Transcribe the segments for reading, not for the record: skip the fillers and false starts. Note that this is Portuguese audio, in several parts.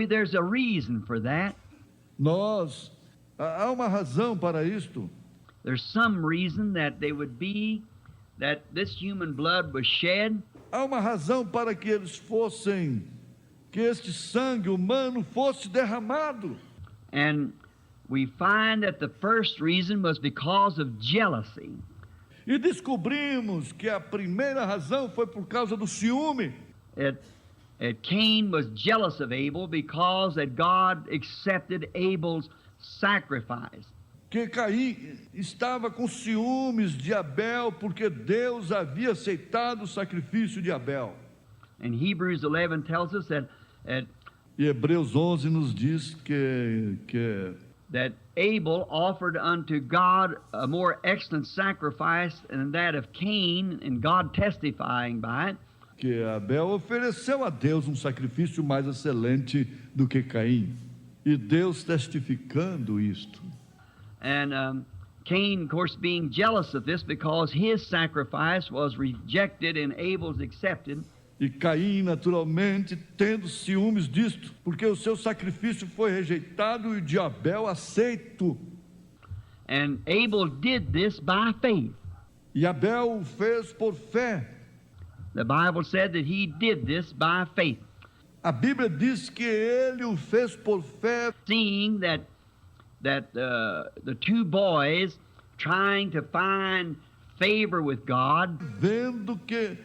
there's a reason for that. Há uma razão para isto. There's some reason that this human blood was shed. Há uma razão para que que este sangue humano fosse derramado. And we find that the first reason was because of jealousy. E descobrimos que a primeira razão foi por causa do ciúme. Cain was jealous of Abel because that God accepted Abel's sacrifice. Que Caim estava com ciúmes de Abel porque Deus havia aceitado o sacrifício de Abel. And Hebrews 11 tells us that E Hebreus 11 nos diz that Abel offered unto God a more excellent sacrifice than that of Cain, and God testifying by it. Que Abel ofereceu a Deus um sacrifício mais excelente do que Caim, e Deus testificando isto. And Cain, of course, being jealous of this because his sacrifice was rejected and Abel's accepted. E Caim, naturalmente, tendo ciúmes disto, porque o seu sacrifício foi rejeitado e o de Abel aceito. And Abel did this by faith. E Abel o fez por fé. The Bible said that he did this by faith. A Bíblia diz que ele o fez por fé. Seeing that the two boys trying to find favor with God, vendo que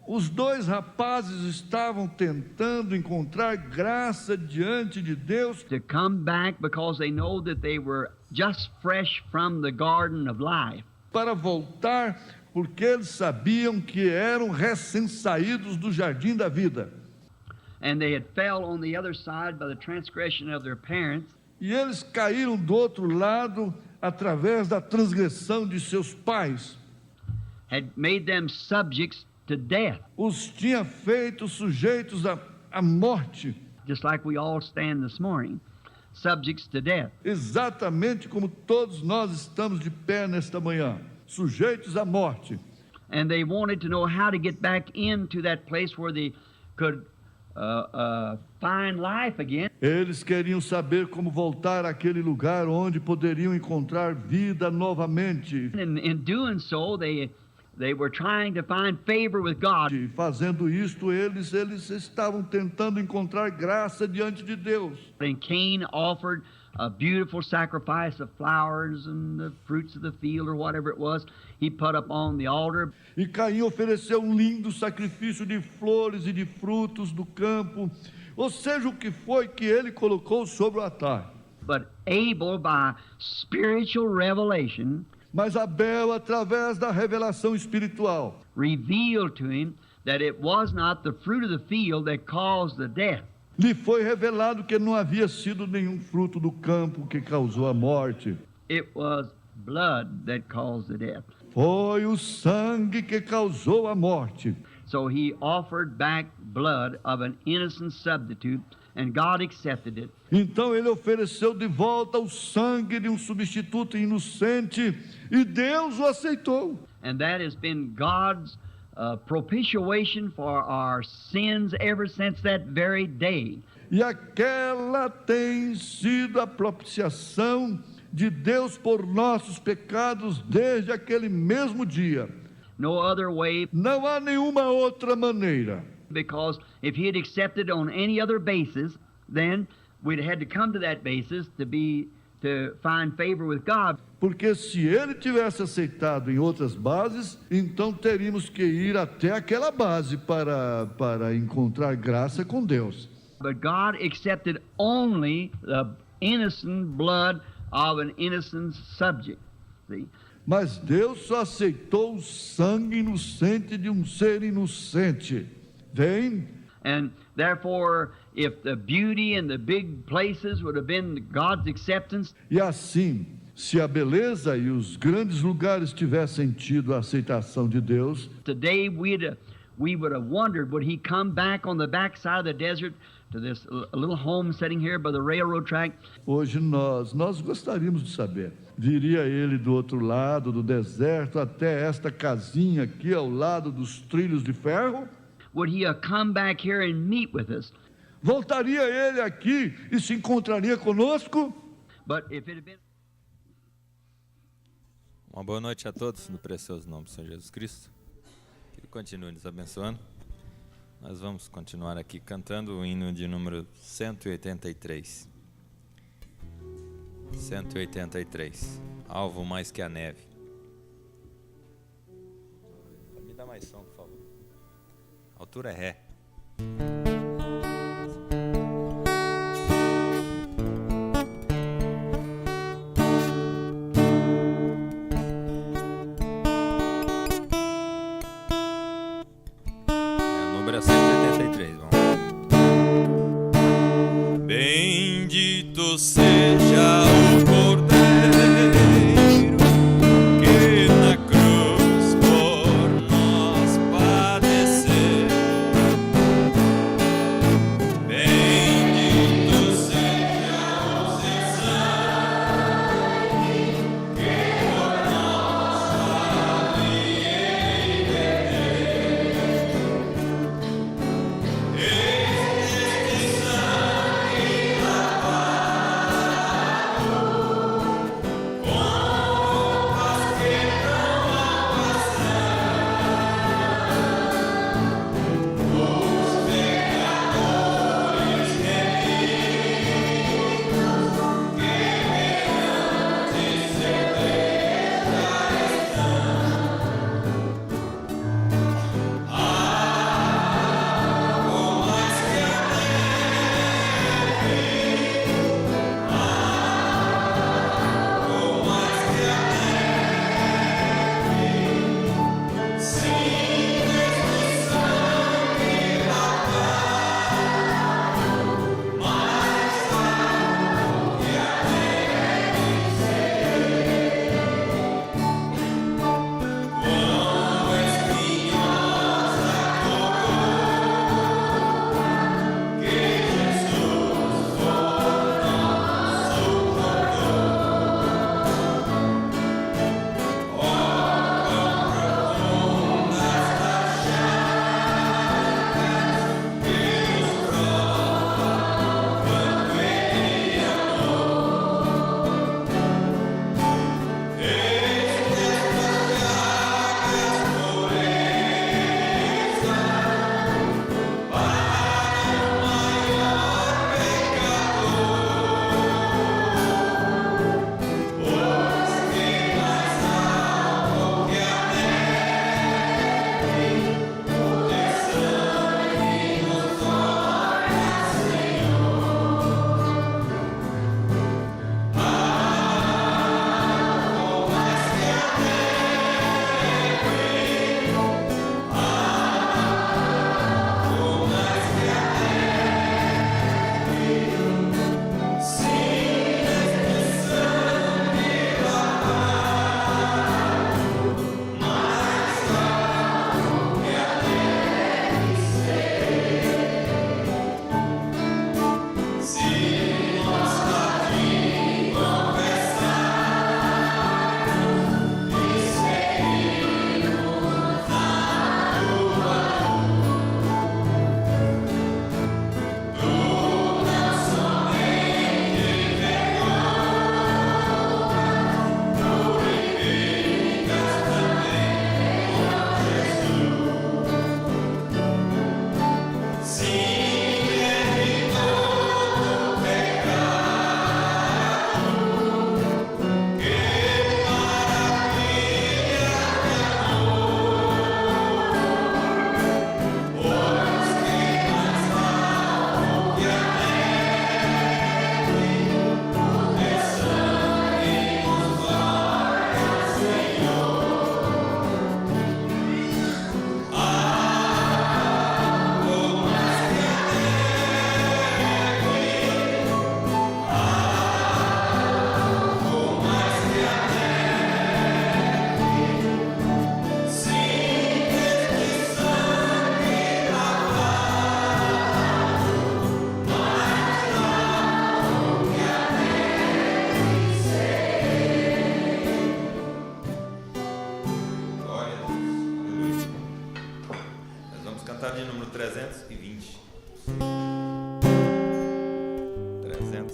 os dois rapazes estavam tentando encontrar graça diante de Deus, to come back because they know that they were just fresh from the garden of life. Para voltar, porque eles sabiam que eram recém-saídos do jardim da vida. And they had fell on the other side by the transgression of their parents. E eles caíram do outro lado através da transgressão de seus pais. Had made them subjects to death. Os tinha feito sujeitos à morte. Just like we all stand this morning, subjects to death. Exatamente como todos nós estamos de pé nesta manhã, sujeitos à morte. And they wanted to know how to get back into that place where they could find life again. Eles queriam saber como voltar àquele lugar onde poderiam encontrar vida novamente. And in doing so, they were trying to find favor with God. E fazendo isto, eles estavam tentando encontrar graça diante de Deus. And Cain offered a beautiful sacrifice of flowers and the fruits of the field or whatever it was. He put up on the altar. E Caim ofereceu um lindo sacrifício de flores e de frutos do campo, ou seja, o que foi que ele colocou sobre o altar. But Abel, by spiritual revelation, mas Abel, através da revelação espiritual, revealed to him that it was not the fruit of the field that caused the death. Lhe foi revelado que não havia sido nenhum fruto do campo que causou a morte. It was blood that caused the death. Foi o sangue que causou a morte. So he offered back blood of an innocent substitute, and God accepted it. Então ele ofereceu de volta o sangue de um substituto inocente, e Deus o aceitou. And that has been God's propitiation for our sins ever since that very day. E aquela tem sido a propiciação de Deus por nossos pecados desde aquele mesmo dia. No other way. Não há nenhuma outra maneira. Because if he had accepted on any other basis, then we'd had to come to that basis to find favor with God. Porque se ele tivesse aceitado em outras bases, então teríamos que ir até aquela base para encontrar graça com Deus. But God accepted only the innocent blood of an innocent subject. See? Mas Deus só aceitou o sangue inocente de um ser inocente. Vem? And therefore, if the beauty and the big places would have been God's acceptance, e assim, se a beleza e os grandes lugares tivessem tido a aceitação de Deus, today we would have wondered, would he come back on the backside of the desert to this little home sitting here by the railroad track? Hoje nós gostaríamos de saber. Viria ele do outro lado do deserto até esta casinha aqui ao lado dos trilhos de ferro? Would he have come back here and meet with us? voltaria ele aqui e se encontraria conosco? But if it had been Uma boa noite a todos, no precioso nome do Senhor Jesus Cristo. Que Ele continue nos abençoando. Nós vamos continuar aqui cantando o hino de número 183. 183. Alvo mais que a neve. Me dá mais som, por favor. A altura é Ré. O número é 183, vamos lá. Bendito seja o Cordeiro que na cruz por nós padeceu. Bendito seja o seu sangue que por nós vale e verteu. Este sangue da paz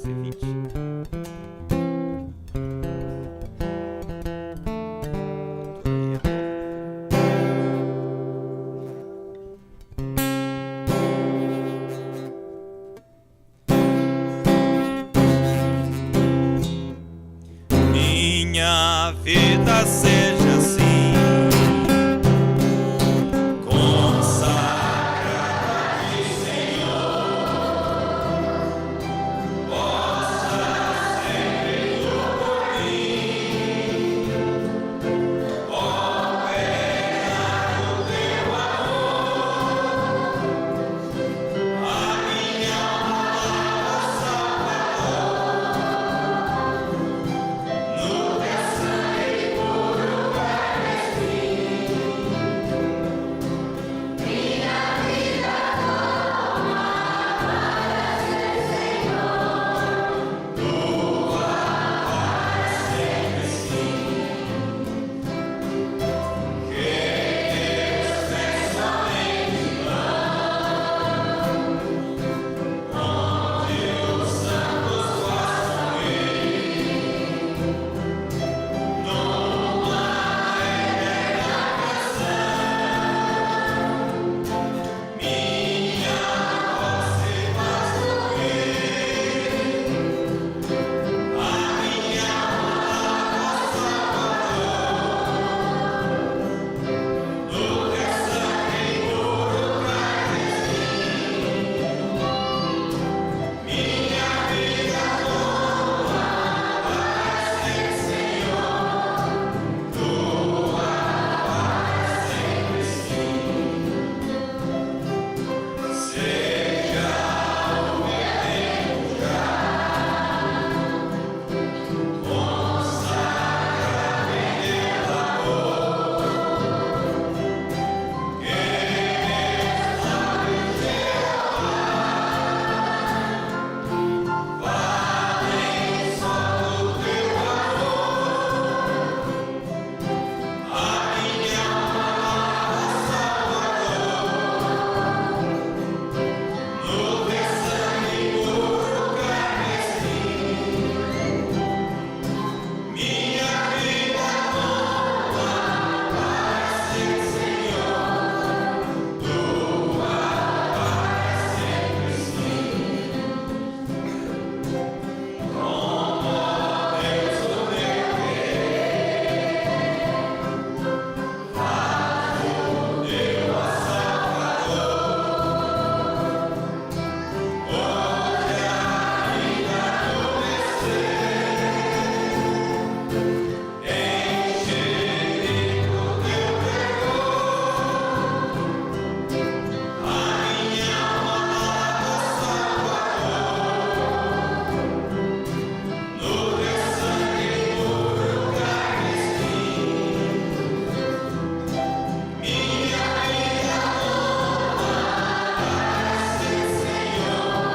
C20. Minha vida seja assim, consagrada-te, Senhor, possa sempre tu por mim operar o teu amor, a minha alma Salvador, no teu sangue puro carmesim, minha vida toma para ser Senhor, tua paz sempre sim. Que Deus pessoalmente onde os santos possam ir, numa eterna canção, minha voz se faz ouvir, a minha alma Salvador, no teu sangue puro carmesim, minha vida toma para ser Senhor, tua paz sempre sim. Seja o meu tempo já consagrado em teu amor, que Deus sabe valem só do teu amor, a minha alma Salvador, no teu sangue puro carmesim, minha vida toma para ser Senhor, tua paz sempre sim. Como Deus do meu querer, faz o teu Salvador, hoje ainda adormecer, enche-me com teu vigor, a minha alma Salvador, no teu sangue puro carmesim, minha vida toma para ser Senhor,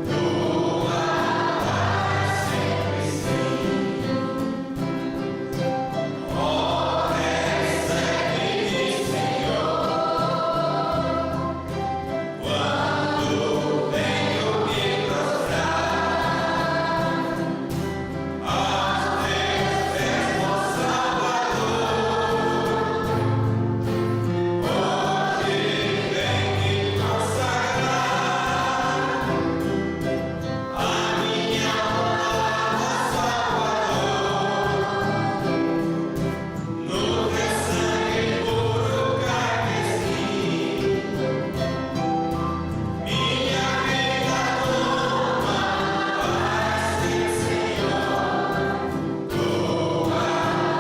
tua paz sempre sim. Ó, recebe-me, Senhor, quando venho me prostrar aos teus pés, ó Salvador. Hoje vem me consagrar a minha alma Salvador, no teu sangue puro carmesim, minha vida toma para ser Senhor, tua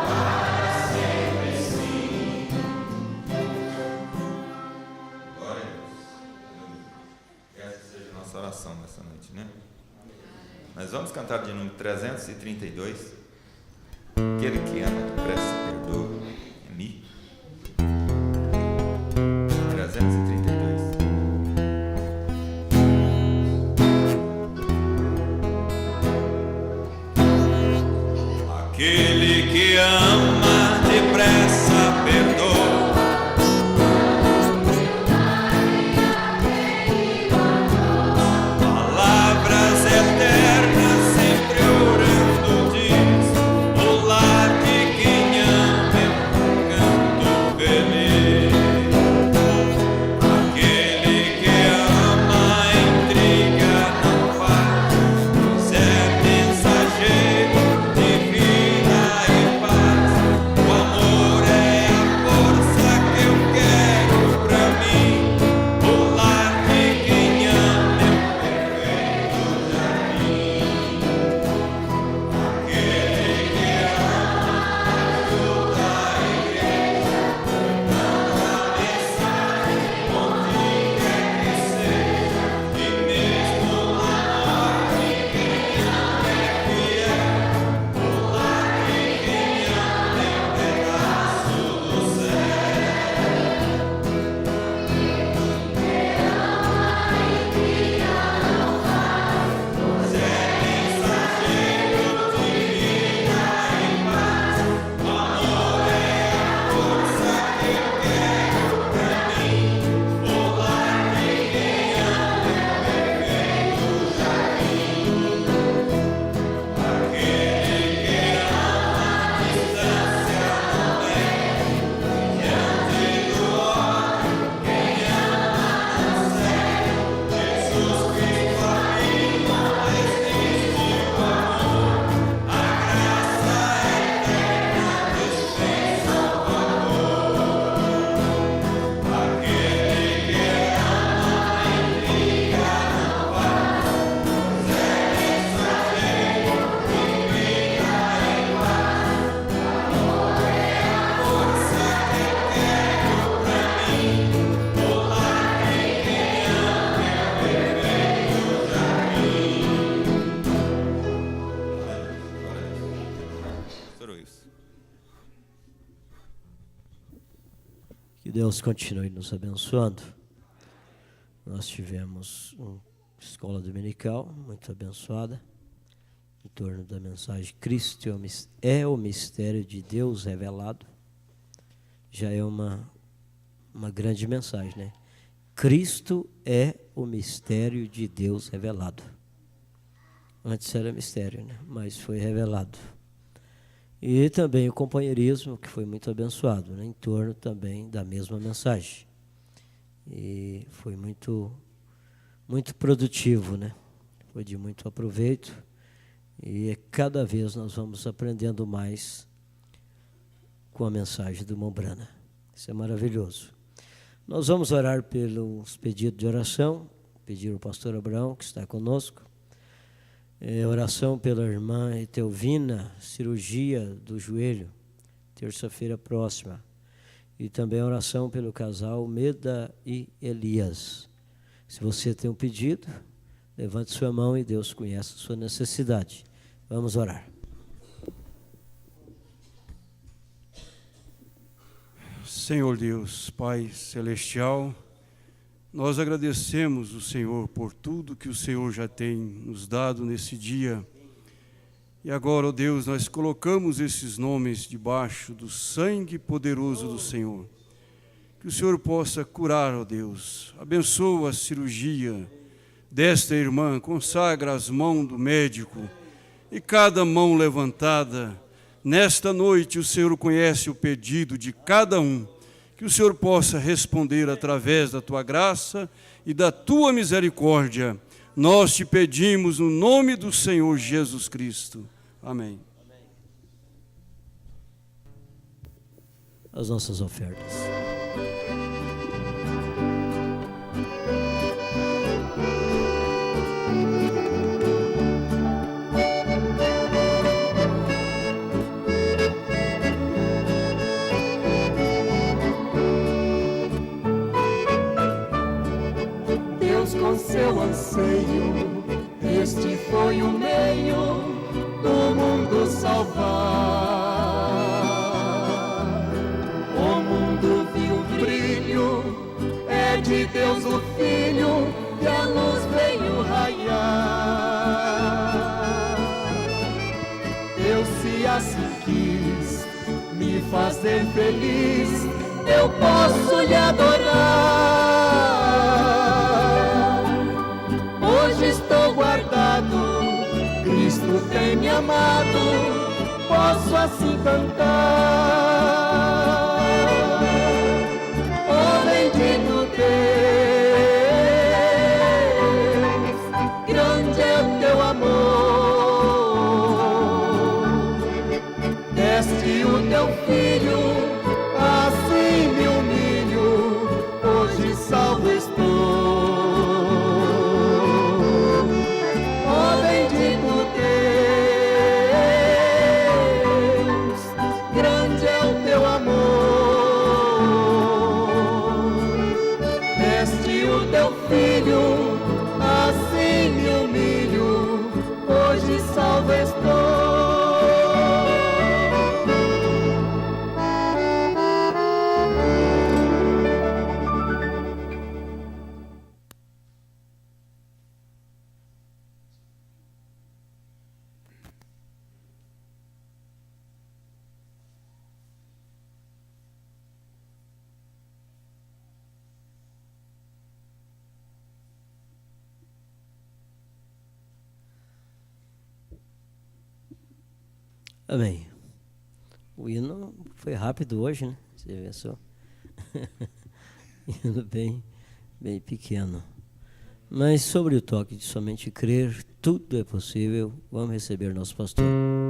paz sempre sim. Glória a Deus. Que essa seja a nossa oração nessa noite, né? Nós vamos cantar de número 332. Aquele que ama depressa perdoa, é mi. 332. Aquele que ama depressa perdoa, palavras eternas Deus continue nos abençoando. Nós tivemos uma escola dominical muito abençoada, em torno da mensagem Cristo é o mistério de Deus revelado. Já é uma grande mensagem, né? Cristo é o mistério de Deus revelado. Antes era mistério, né? Mas foi revelado. E também o companheirismo, que foi muito abençoado, né? Em torno também da mesma mensagem. E foi muito produtivo, né? Foi de muito aproveito. E cada vez nós vamos aprendendo mais com a mensagem do Mombrana. Isso é maravilhoso. Nós vamos orar pelos pedidos de oração, pedir ao pastor Abraão, que está conosco, oração pela irmã Etelvina, cirurgia do joelho, terça-feira próxima, e também oração pelo casal Meda e Elias. Se você tem um pedido, levante sua mão e Deus conhece a sua necessidade. Vamos orar. Senhor Deus, Pai Celestial, nós agradecemos o Senhor por tudo que o Senhor já tem nos dado nesse dia. E agora, ó Deus, nós colocamos esses nomes debaixo do sangue poderoso do Senhor. Que o Senhor possa curar, ó Deus. Abençoa a cirurgia desta irmã, consagra as mãos do médico e cada mão levantada. Nesta noite o Senhor conhece o pedido de cada um, que o Senhor possa responder através da Tua graça e da Tua misericórdia. Nós te pedimos no nome do Senhor Jesus Cristo. Amém. As nossas ofertas. Com seu anseio, este foi o meio do mundo salvar. O mundo viu o brilho, é de Deus o Filho, e a luz veio raiar. Deus, se assim quis me fazer feliz, eu posso lhe adorar. Hoje estou guardado, Cristo tem me amado, posso assim cantar. Oh, bendito Deus, grande é o teu amor. Deste o teu filho, assim me humilho, hoje salvo estou. Filho, assim me humilho, hoje salvo estou. Amém. O hino foi rápido hoje, né? Você vê só. Hino bem pequeno. Mas sobre o toque de somente crer, tudo é possível. Vamos receber nosso pastor. Oh,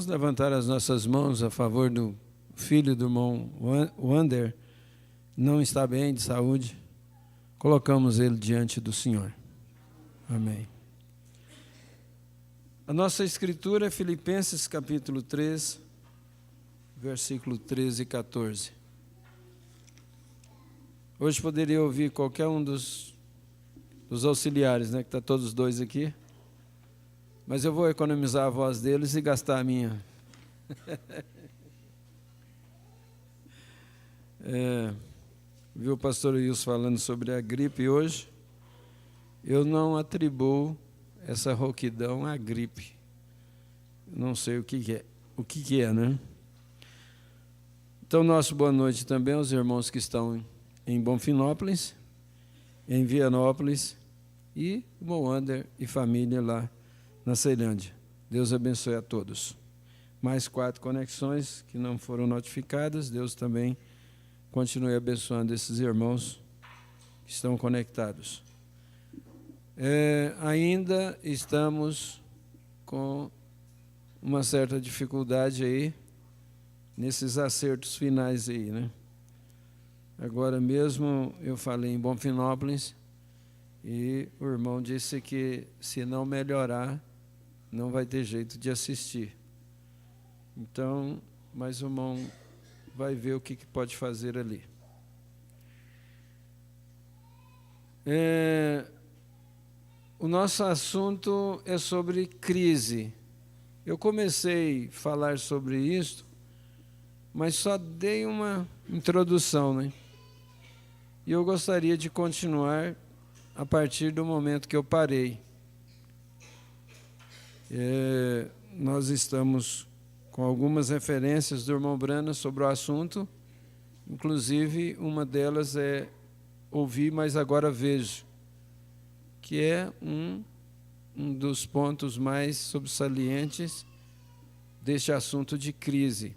Vamos levantar as nossas mãos a favor do filho do irmão Wander, não está bem de saúde. Colocamos ele diante do Senhor. Amém. A nossa escritura é Filipenses capítulo 3, versículo 13 e 14. Hoje poderia ouvir qualquer um dos auxiliares, né, que está todos os dois aqui, mas eu vou economizar a voz deles e gastar a minha. Viu o pastor Wilson falando sobre a gripe hoje? Eu não atribuo essa rouquidão à gripe. Não sei o que é, né? Então, nosso boa noite também aos irmãos que estão em Bonfinópolis, em Vianópolis e Moander e família lá na Ceilândia. Deus abençoe a todos. Mais 4 conexões que não foram notificadas. Deus também continue abençoando esses irmãos que estão conectados. Ainda estamos com uma certa dificuldade aí nesses acertos finais aí, né? Agora mesmo eu falei em Bonfinópolis e o irmão disse que se não melhorar, não vai ter jeito de assistir. Então, mas o irmão vai ver o que pode fazer ali. O nosso assunto é sobre crise. Eu comecei a falar sobre isso, mas só dei uma introdução, né? E eu gostaria de continuar a partir do momento que eu parei. Nós estamos com algumas referências do irmão Brana sobre o assunto, inclusive uma delas é Ouvi, mas agora vejo, que é um dos pontos mais sobressalentes deste assunto de crise.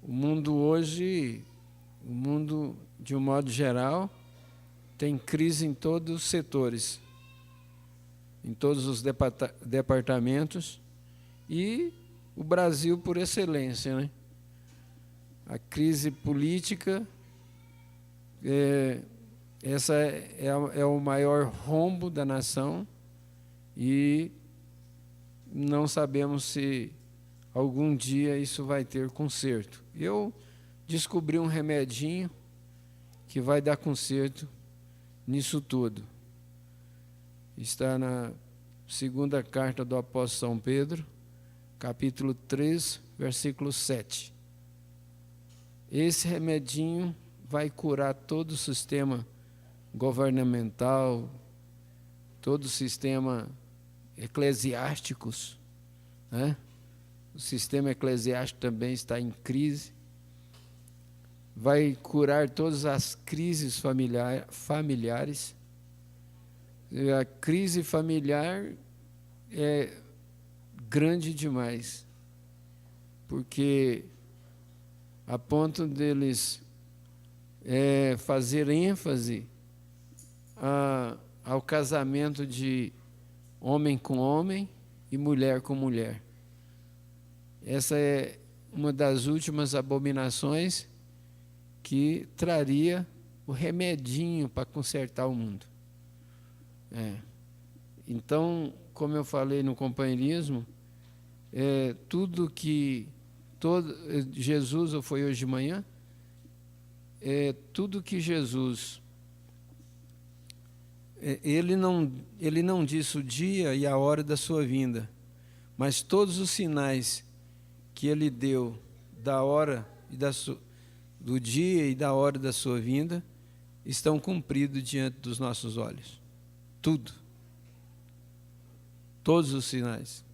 O mundo hoje, de um modo geral, tem crise em todos os setores, em todos os departamentos, e o Brasil por excelência, né? A crise política, essa é o maior rombo da nação, e não sabemos se algum dia isso vai ter conserto. Eu descobri um remedinho que vai dar conserto nisso tudo. Está na segunda carta do apóstolo São Pedro, capítulo 3, versículo 7. Esse remedinho vai curar todo o sistema governamental, todo o sistema eclesiástico, né? O sistema eclesiástico também está em crise. Vai curar todas as crises familiares. A crise familiar é grande demais, porque a ponto deles fazer ênfase ao casamento de homem com homem e mulher com mulher. Essa é uma das últimas abominações que traria o remedinho para consertar o mundo. Então, como eu falei no companheirismo, Jesus, ou foi hoje de manhã, tudo que Jesus, ele não disse o dia e a hora da sua vinda, mas todos os sinais que ele deu da hora e do dia e da hora da sua vinda estão cumpridos diante dos nossos olhos. Tudo. Todos os sinais.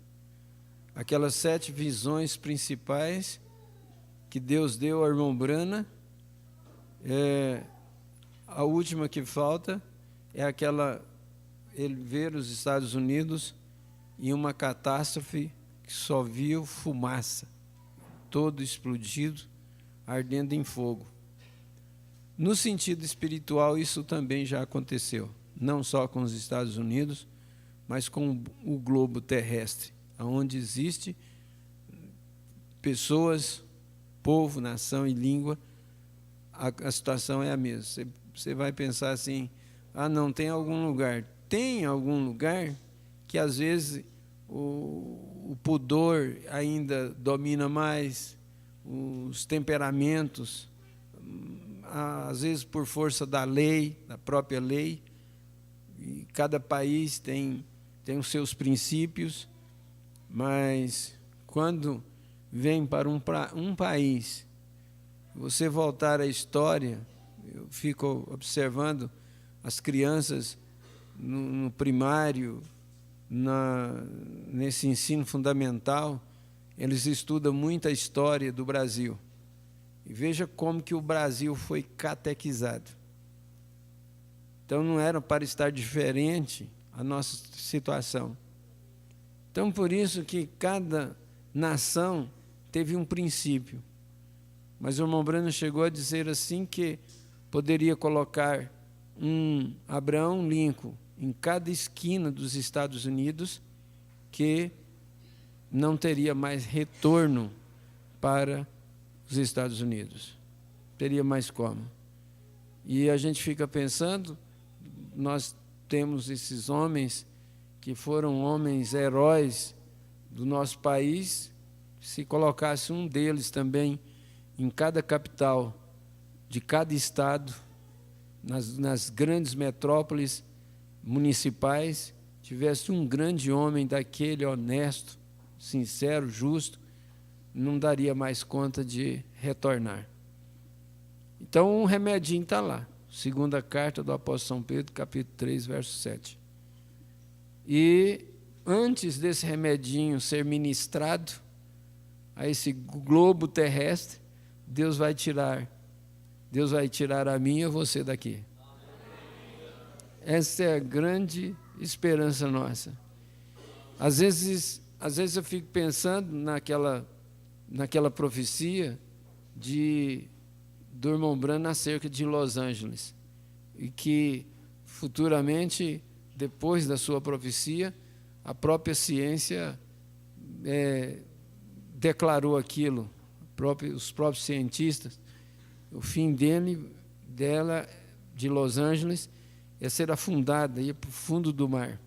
Aquelas 7 visões principais que Deus deu ao irmão Brana, a última que falta é aquela, ele ver os Estados Unidos em uma catástrofe que só viu fumaça, todo explodido, ardendo em fogo. No sentido espiritual, isso também já aconteceu, não só com os Estados Unidos, mas com o globo terrestre, onde existe pessoas, povo, nação e língua, a situação é a mesma. Você vai pensar assim, não, tem algum lugar. Tem algum lugar que às vezes o pudor ainda domina mais, os temperamentos, às vezes por força da lei, da própria lei, e cada país tem os seus princípios, mas quando vem para um país, você voltar à história, eu fico observando as crianças no primário, nesse ensino fundamental, eles estudam muita história do Brasil. E veja como que o Brasil foi catequizado. Então não era para estar diferente a nossa situação. Então por isso que cada nação teve um princípio. Mas o irmão Branham chegou a dizer assim que poderia colocar um Abraham Lincoln em cada esquina dos Estados Unidos, que não teria mais retorno para os Estados Unidos. Teria mais como. E a gente fica pensando, nós temos esses homens que foram homens heróis do nosso país, se colocasse um deles também em cada capital de cada estado, nas grandes metrópoles municipais, tivesse um grande homem daquele honesto, sincero, justo, não daria mais conta de retornar. Então, um remedinho está lá, segunda carta do apóstolo São Pedro, capítulo 3, verso 7. E antes desse remedinho ser ministrado a esse globo terrestre, Deus vai tirar a mim e a você daqui. Essa é a grande esperança nossa. Às vezes eu fico pensando naquela profecia do irmão Branham acerca de Los Angeles, e que futuramente, depois da sua profecia, a própria ciência declarou aquilo, os próprios cientistas, o fim dela, de Los Angeles, é ser afundada, ir para o fundo do mar.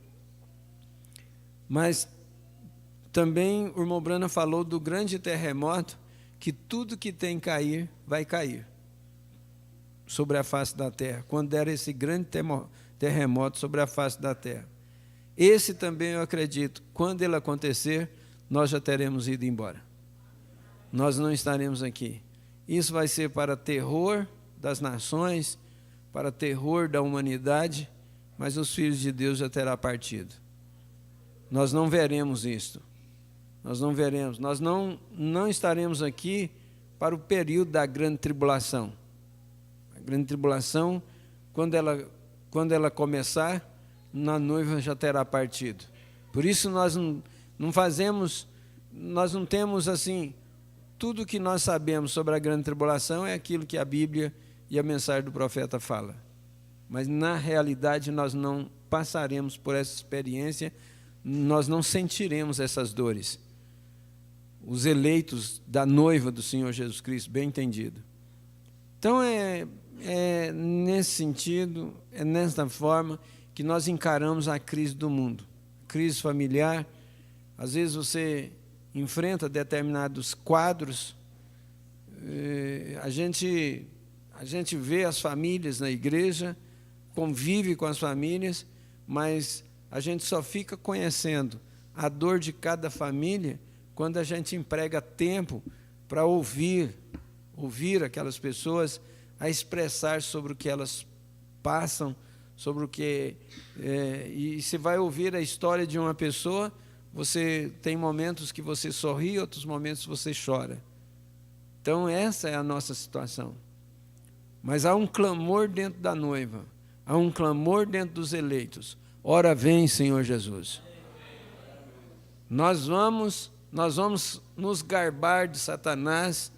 Mas também o irmão Branham falou do grande terremoto, que tudo que tem cair, vai cair sobre a face da terra, quando der esse grande terremoto sobre a face da terra. Esse também eu acredito, quando ele acontecer, nós já teremos ido embora. Nós não estaremos aqui. Isso vai ser para terror das nações, para terror da humanidade, mas os filhos de Deus já terão partido. Nós não veremos isto. Nós não veremos. Nós não estaremos aqui para o período da grande tribulação. A grande tribulação, quando ela começar, a noiva já terá partido. Por isso nós não temos assim, tudo que nós sabemos sobre a grande tribulação é aquilo que a Bíblia e a mensagem do profeta fala. Mas, na realidade, nós não passaremos por essa experiência, nós não sentiremos essas dores. Os eleitos da noiva do Senhor Jesus Cristo, bem entendido. Então, é nesse sentido, é nessa forma que nós encaramos a crise do mundo. Crise familiar, às vezes você enfrenta determinados quadros, a gente vê as famílias na igreja, convive com as famílias, mas a gente só fica conhecendo a dor de cada família quando a gente emprega tempo para ouvir aquelas pessoas a expressar sobre o que elas passam, sobre o que... e você vai ouvir a história de uma pessoa, você tem momentos que você sorri, outros momentos você chora. Então, essa é a nossa situação. Mas há um clamor dentro da noiva, há um clamor dentro dos eleitos. Ora vem, Senhor Jesus. Nós vamos nos garbar de Satanás,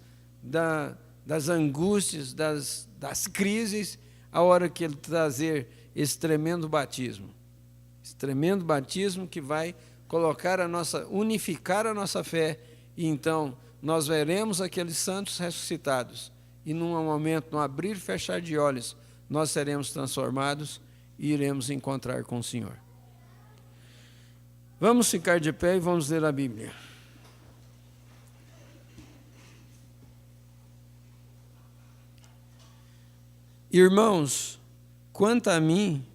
das angústias, das crises, a hora que ele trazer esse tremendo batismo. Esse tremendo batismo que vai unificar a nossa fé, e então nós veremos aqueles santos ressuscitados. E num momento, no abrir e fechar de olhos, nós seremos transformados e iremos encontrar com o Senhor. Vamos ficar de pé e vamos ler a Bíblia. Irmãos, quanto a mim,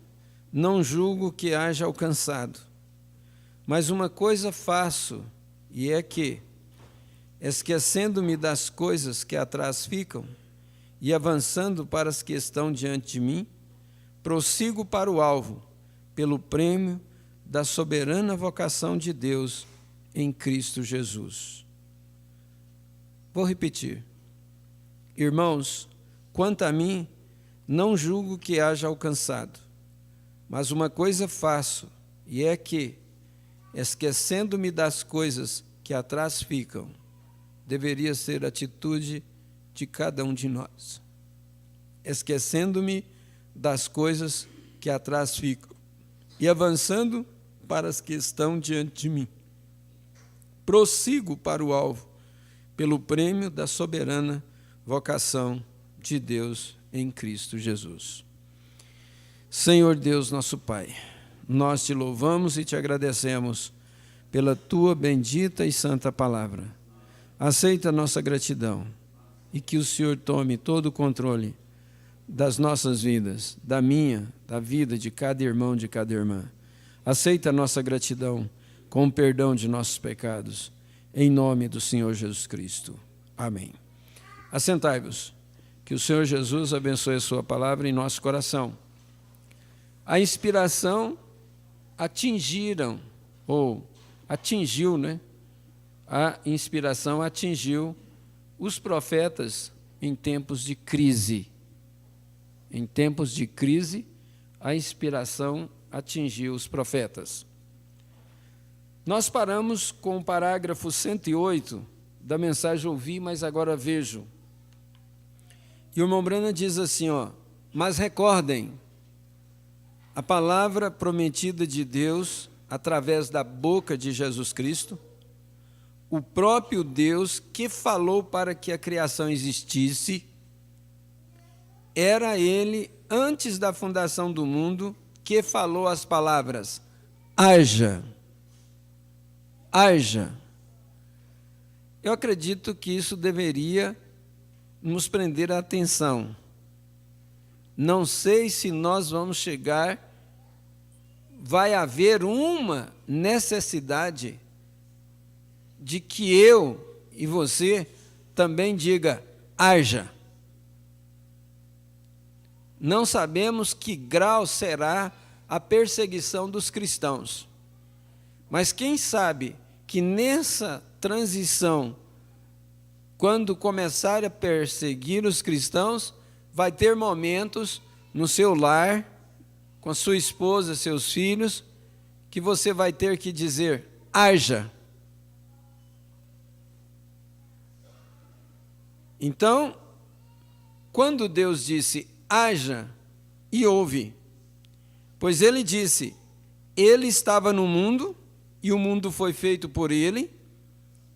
não julgo que haja alcançado, mas uma coisa faço, e é que, esquecendo-me das coisas que atrás ficam e avançando para as que estão diante de mim, prossigo para o alvo, pelo prêmio da soberana vocação de Deus em Cristo Jesus. Vou repetir. Irmãos, quanto a mim, não julgo que haja alcançado, mas uma coisa faço, e é que, esquecendo-me das coisas que atrás ficam, deveria ser a atitude de cada um de nós. Esquecendo-me das coisas que atrás ficam e avançando para as que estão diante de mim. Prossigo para o alvo, pelo prêmio da soberana vocação de Deus em Cristo Jesus. Senhor Deus, nosso Pai, nós te louvamos e te agradecemos pela tua bendita e santa palavra. Aceita a nossa gratidão e que o Senhor tome todo o controle das nossas vidas, da minha, da vida de cada irmão, de cada irmã. Aceita a nossa gratidão com o perdão de nossos pecados, em nome do Senhor Jesus Cristo. Amém. Assentai-vos. Que o Senhor Jesus abençoe a sua palavra em nosso coração. A inspiração atingiu, A inspiração atingiu os profetas em tempos de crise. Em tempos de crise, a inspiração atingiu os profetas. Nós paramos com o parágrafo 108 da mensagem Ouvi, mas agora vejo. E o irmão Branham diz assim, mas recordem, a palavra prometida de Deus, através da boca de Jesus Cristo, o próprio Deus que falou para que a criação existisse, era Ele, antes da fundação do mundo, que falou as palavras, haja, haja. Eu acredito que isso deveria nos prender a atenção. Não sei se nós vamos chegar, vai haver uma necessidade de que eu e você também diga, haja. Não sabemos que grau será a perseguição dos cristãos, mas quem sabe que nessa transição, quando começar a perseguir os cristãos, vai ter momentos no seu lar, com sua esposa, seus filhos, que você vai ter que dizer, haja. Então, quando Deus disse, haja, e houve, pois Ele disse, Ele estava no mundo, e o mundo foi feito por Ele,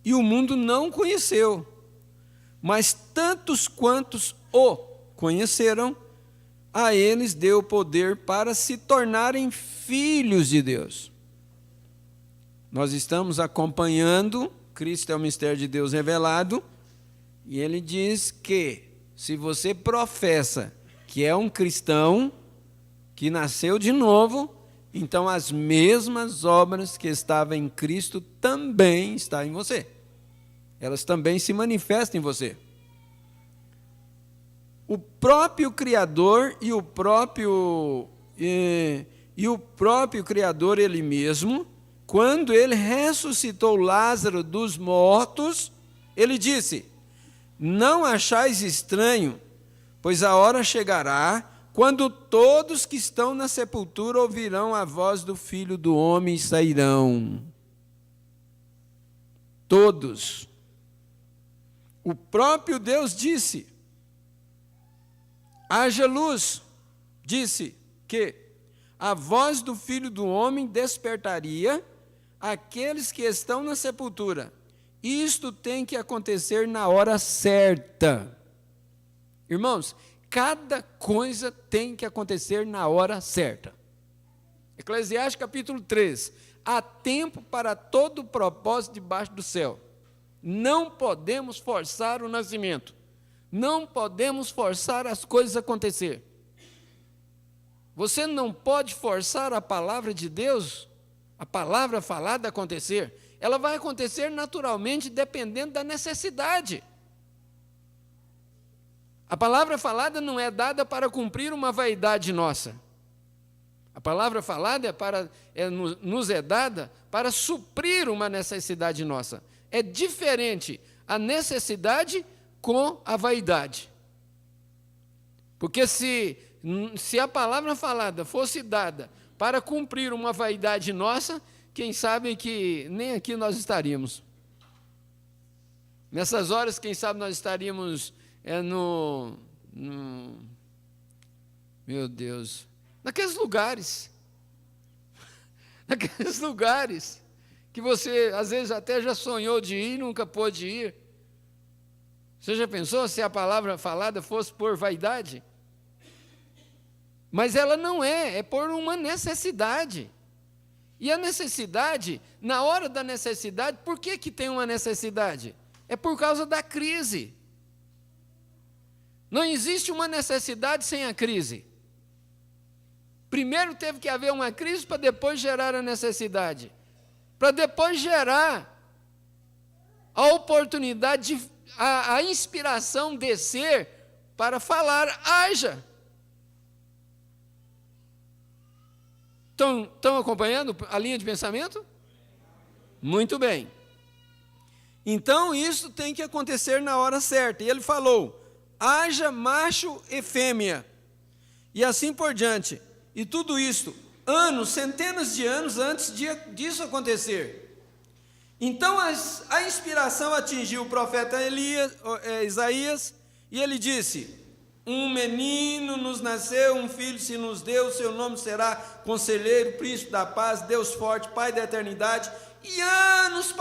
e o mundo não conheceu. Mas tantos quantos o conheceram, a eles deu poder para se tornarem filhos de Deus. Nós estamos acompanhando, Cristo é o mistério de Deus revelado, e ele diz que, se você professa que é um cristão, que nasceu de novo, então as mesmas obras que estavam em Cristo também estão em você. Elas também se manifestam em você. O próprio Criador e o próprio Criador, Ele mesmo, quando Ele ressuscitou Lázaro dos mortos, Ele disse, não achais estranho, pois a hora chegará, quando todos que estão na sepultura ouvirão a voz do Filho do Homem e sairão. Todos. O próprio Deus disse, haja luz, disse que a voz do Filho do Homem despertaria aqueles que estão na sepultura, isto tem que acontecer na hora certa. Irmãos, cada coisa tem que acontecer na hora certa. Eclesiastes capítulo 3. Há tempo para todo propósito debaixo do céu. Não podemos forçar o nascimento. Não podemos forçar as coisas a acontecer. Você não pode forçar a palavra de Deus, a palavra falada a acontecer. Ela vai acontecer naturalmente, dependendo da necessidade. A palavra falada não é dada para cumprir uma vaidade nossa. A palavra falada nos é dada para suprir uma necessidade nossa. É diferente a necessidade com a vaidade. Porque se a palavra falada fosse dada para cumprir uma vaidade nossa, quem sabe que nem aqui nós estaríamos. Nessas horas, quem sabe nós estaríamos meu Deus, naqueles lugares que você às vezes até já sonhou de ir e nunca pôde ir. Você já pensou se a palavra falada fosse por vaidade? Mas ela não é por uma necessidade. E a necessidade, na hora da necessidade, por que tem uma necessidade? É por causa da crise. Não existe uma necessidade sem a crise. Primeiro teve que haver uma crise para depois gerar a necessidade. Para depois gerar a oportunidade, a inspiração descer para falar, haja. Estão acompanhando a linha de pensamento? Muito bem. Então, isso tem que acontecer na hora certa. E ele falou, haja macho e fêmea. E assim por diante. E tudo isto, centenas de anos antes disso acontecer. Então, a inspiração atingiu o profeta Isaías, e ele disse, um menino nos nasceu, um filho se nos deu, seu nome será Conselheiro, Príncipe da Paz, Deus Forte, Pai da Eternidade. E anos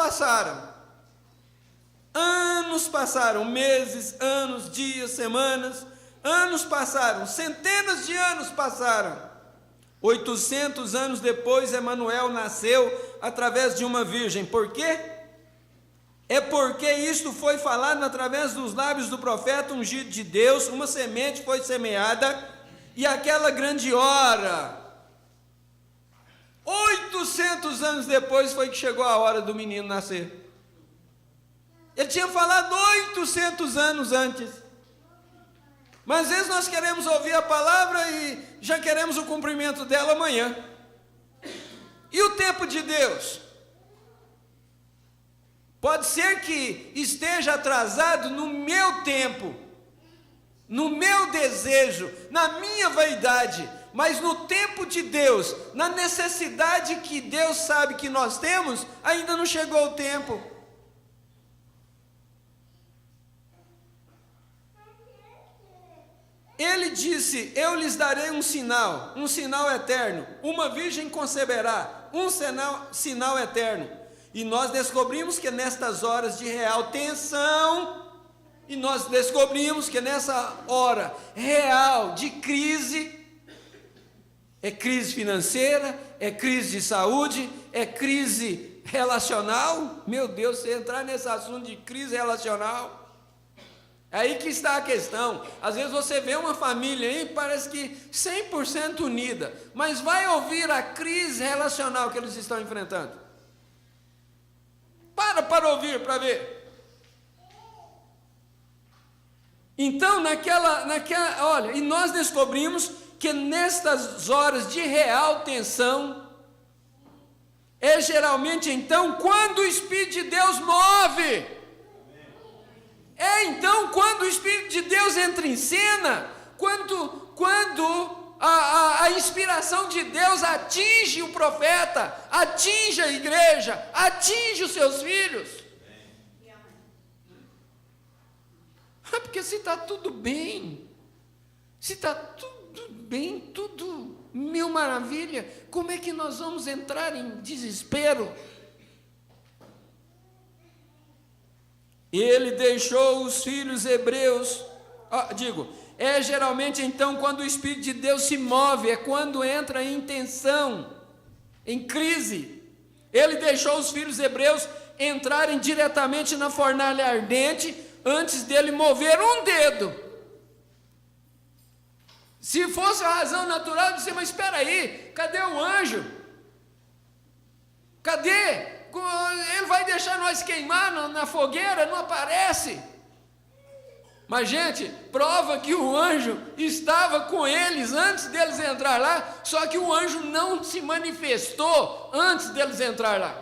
passaram, meses, anos, dias, semanas, anos passaram, centenas de anos passaram. 800 anos depois, Emanuel nasceu através de uma virgem. Por quê? É porque isto foi falado através dos lábios do profeta ungido de Deus, uma semente foi semeada, e aquela grande hora, 800 anos depois foi que chegou a hora do menino nascer. Ele tinha falado 800 anos antes. Mas às vezes nós queremos ouvir a palavra e já queremos o cumprimento dela amanhã. E o tempo de Deus? Pode ser que esteja atrasado no meu tempo, no meu desejo, na minha vaidade, mas no tempo de Deus, na necessidade que Deus sabe que nós temos, ainda não chegou o tempo. Ele disse, eu lhes darei um sinal eterno, uma virgem conceberá, um sinal eterno. E nós descobrimos que nestas horas de real tensão, e nós descobrimos que nessa hora real de crise, é crise financeira, é crise de saúde, é crise relacional. Meu Deus, se entrar nesse assunto de crise relacional, é aí que está a questão. Às vezes você vê uma família aí, parece que 100% unida, mas vai ouvir a crise relacional que eles estão enfrentando. Para ouvir, para ver. Então, olha, e nós descobrimos que nestas horas de real tensão, é geralmente então quando o Espírito de Deus move. É então quando o Espírito de Deus entra em cena, quando a inspiração de Deus atinge o profeta, atinge a igreja, atinge os seus filhos. Porque se está tudo bem, tudo mil maravilha, como é que nós vamos entrar em desespero? Ele deixou os filhos hebreus, geralmente então quando o Espírito de Deus se move, é quando entra em tensão, em crise. Ele deixou os filhos hebreus entrarem diretamente na fornalha ardente, antes dele mover um dedo. Se fosse a razão natural, eu disse, mas espera aí, cadê o anjo? Cadê? Ele vai deixar nós queimar na fogueira? Não aparece. Mas, gente, prova que o anjo estava com eles antes deles entrar lá, só que o anjo não se manifestou antes deles entrar lá.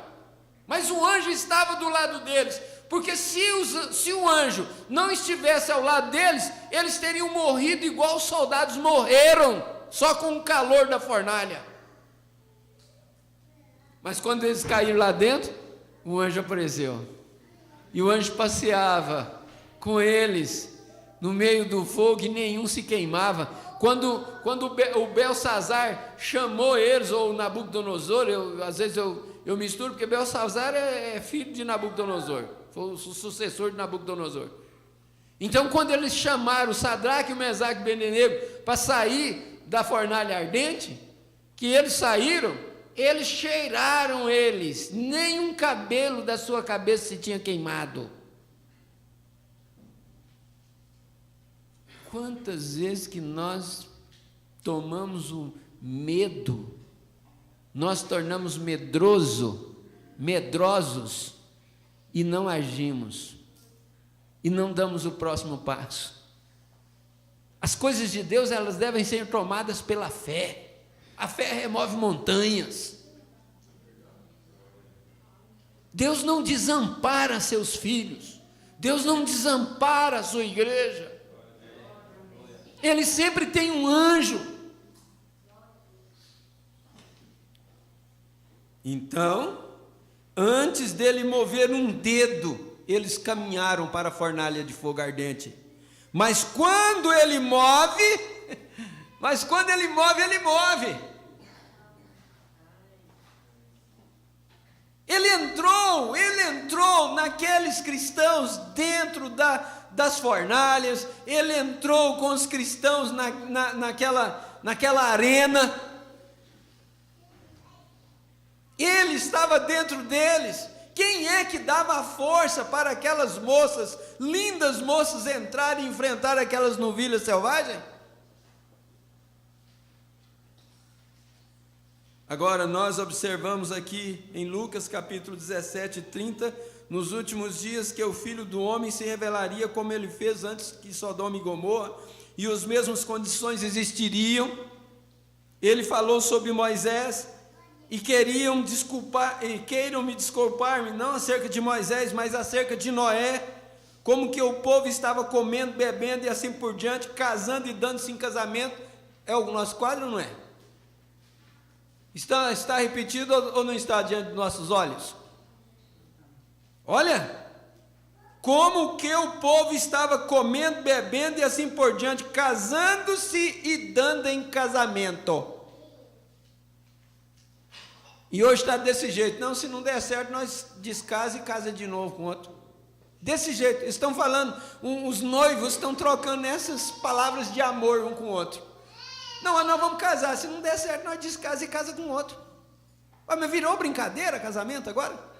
Mas o anjo estava do lado deles, porque se o anjo não estivesse ao lado deles, eles teriam morrido igual os soldados morreram, só com o calor da fornalha. Mas quando eles caíram lá dentro, o anjo apareceu. E o anjo passeava com eles no meio do fogo e nenhum se queimava. Quando o Belsazar chamou eles, ou Nabucodonosor, às vezes eu misturo, porque Belsazar é filho de Nabucodonosor, foi o sucessor de Nabucodonosor. Então, quando eles chamaram o Sadraque, o Mesaque e o Abednego para sair da fornalha ardente, que eles saíram, eles cheiraram eles, nem um cabelo da sua cabeça se tinha queimado. Quantas vezes que nós tomamos o medo, nós tornamos medrosos e não agimos, e não damos o próximo passo. As coisas de Deus, elas devem ser tomadas pela fé. A fé remove montanhas. Deus não desampara seus filhos, Deus não desampara a sua igreja. Ele sempre tem um anjo. Então, antes dele mover um dedo, eles caminharam para a fornalha de fogo ardente. Mas quando ele move, ele move. Ele entrou naqueles cristãos dentro das fornalhas, ele entrou com os cristãos naquela arena, ele estava dentro deles. Quem é que dava força para aquelas moças, lindas moças, entrarem e enfrentar aquelas novilhas selvagens? Agora, nós observamos aqui em Lucas capítulo 17, 30, nos últimos dias que o Filho do Homem se revelaria como ele fez antes que Sodoma e Gomorra, e as mesmas condições existiriam. Ele falou sobre Moisés, e queiram me desculpar-me, não acerca de Moisés, mas acerca de Noé, como que o povo estava comendo, bebendo e assim por diante, casando e dando-se em casamento. É o nosso quadro ou não é? Está repetido ou não está diante dos nossos olhos? Olha, como que o povo estava comendo, bebendo e assim por diante, casando-se e dando em casamento. E hoje está desse jeito. Não, se não der certo, nós descasa e casa de novo com outro. Desse jeito, estão falando, os noivos estão trocando essas palavras de amor um com o outro. Não, nós vamos casar, se não der certo, nós descasa e casa com outro. Mas virou brincadeira casamento agora?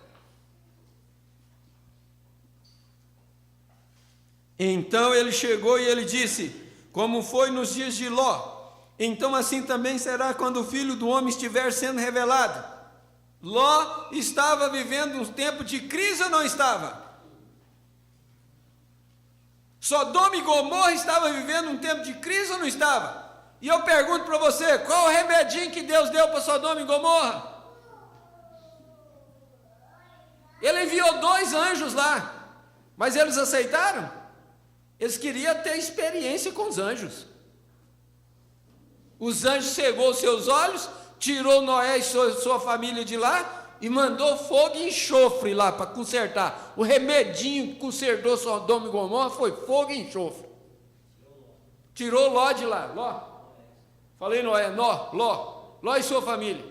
Então ele chegou e ele disse, como foi nos dias de Ló, então assim também será quando o Filho do Homem estiver sendo revelado. Ló estava vivendo um tempo de crise ou não estava? Sodoma e Gomorra estava vivendo um tempo de crise ou não estava? E eu pergunto para você, qual o remedinho que Deus deu para Sodoma e Gomorra? Ele enviou 2 anjos lá, mas eles aceitaram? Eles queriam ter experiência com os anjos. Os anjos cegou seus olhos, tirou Noé e sua família de lá e mandou fogo e enxofre lá para consertar. O remedinho que consertou Sodoma e Gomorra foi fogo e enxofre. Tirou Ló de lá. Ló. Falei Noé, Ló e sua família.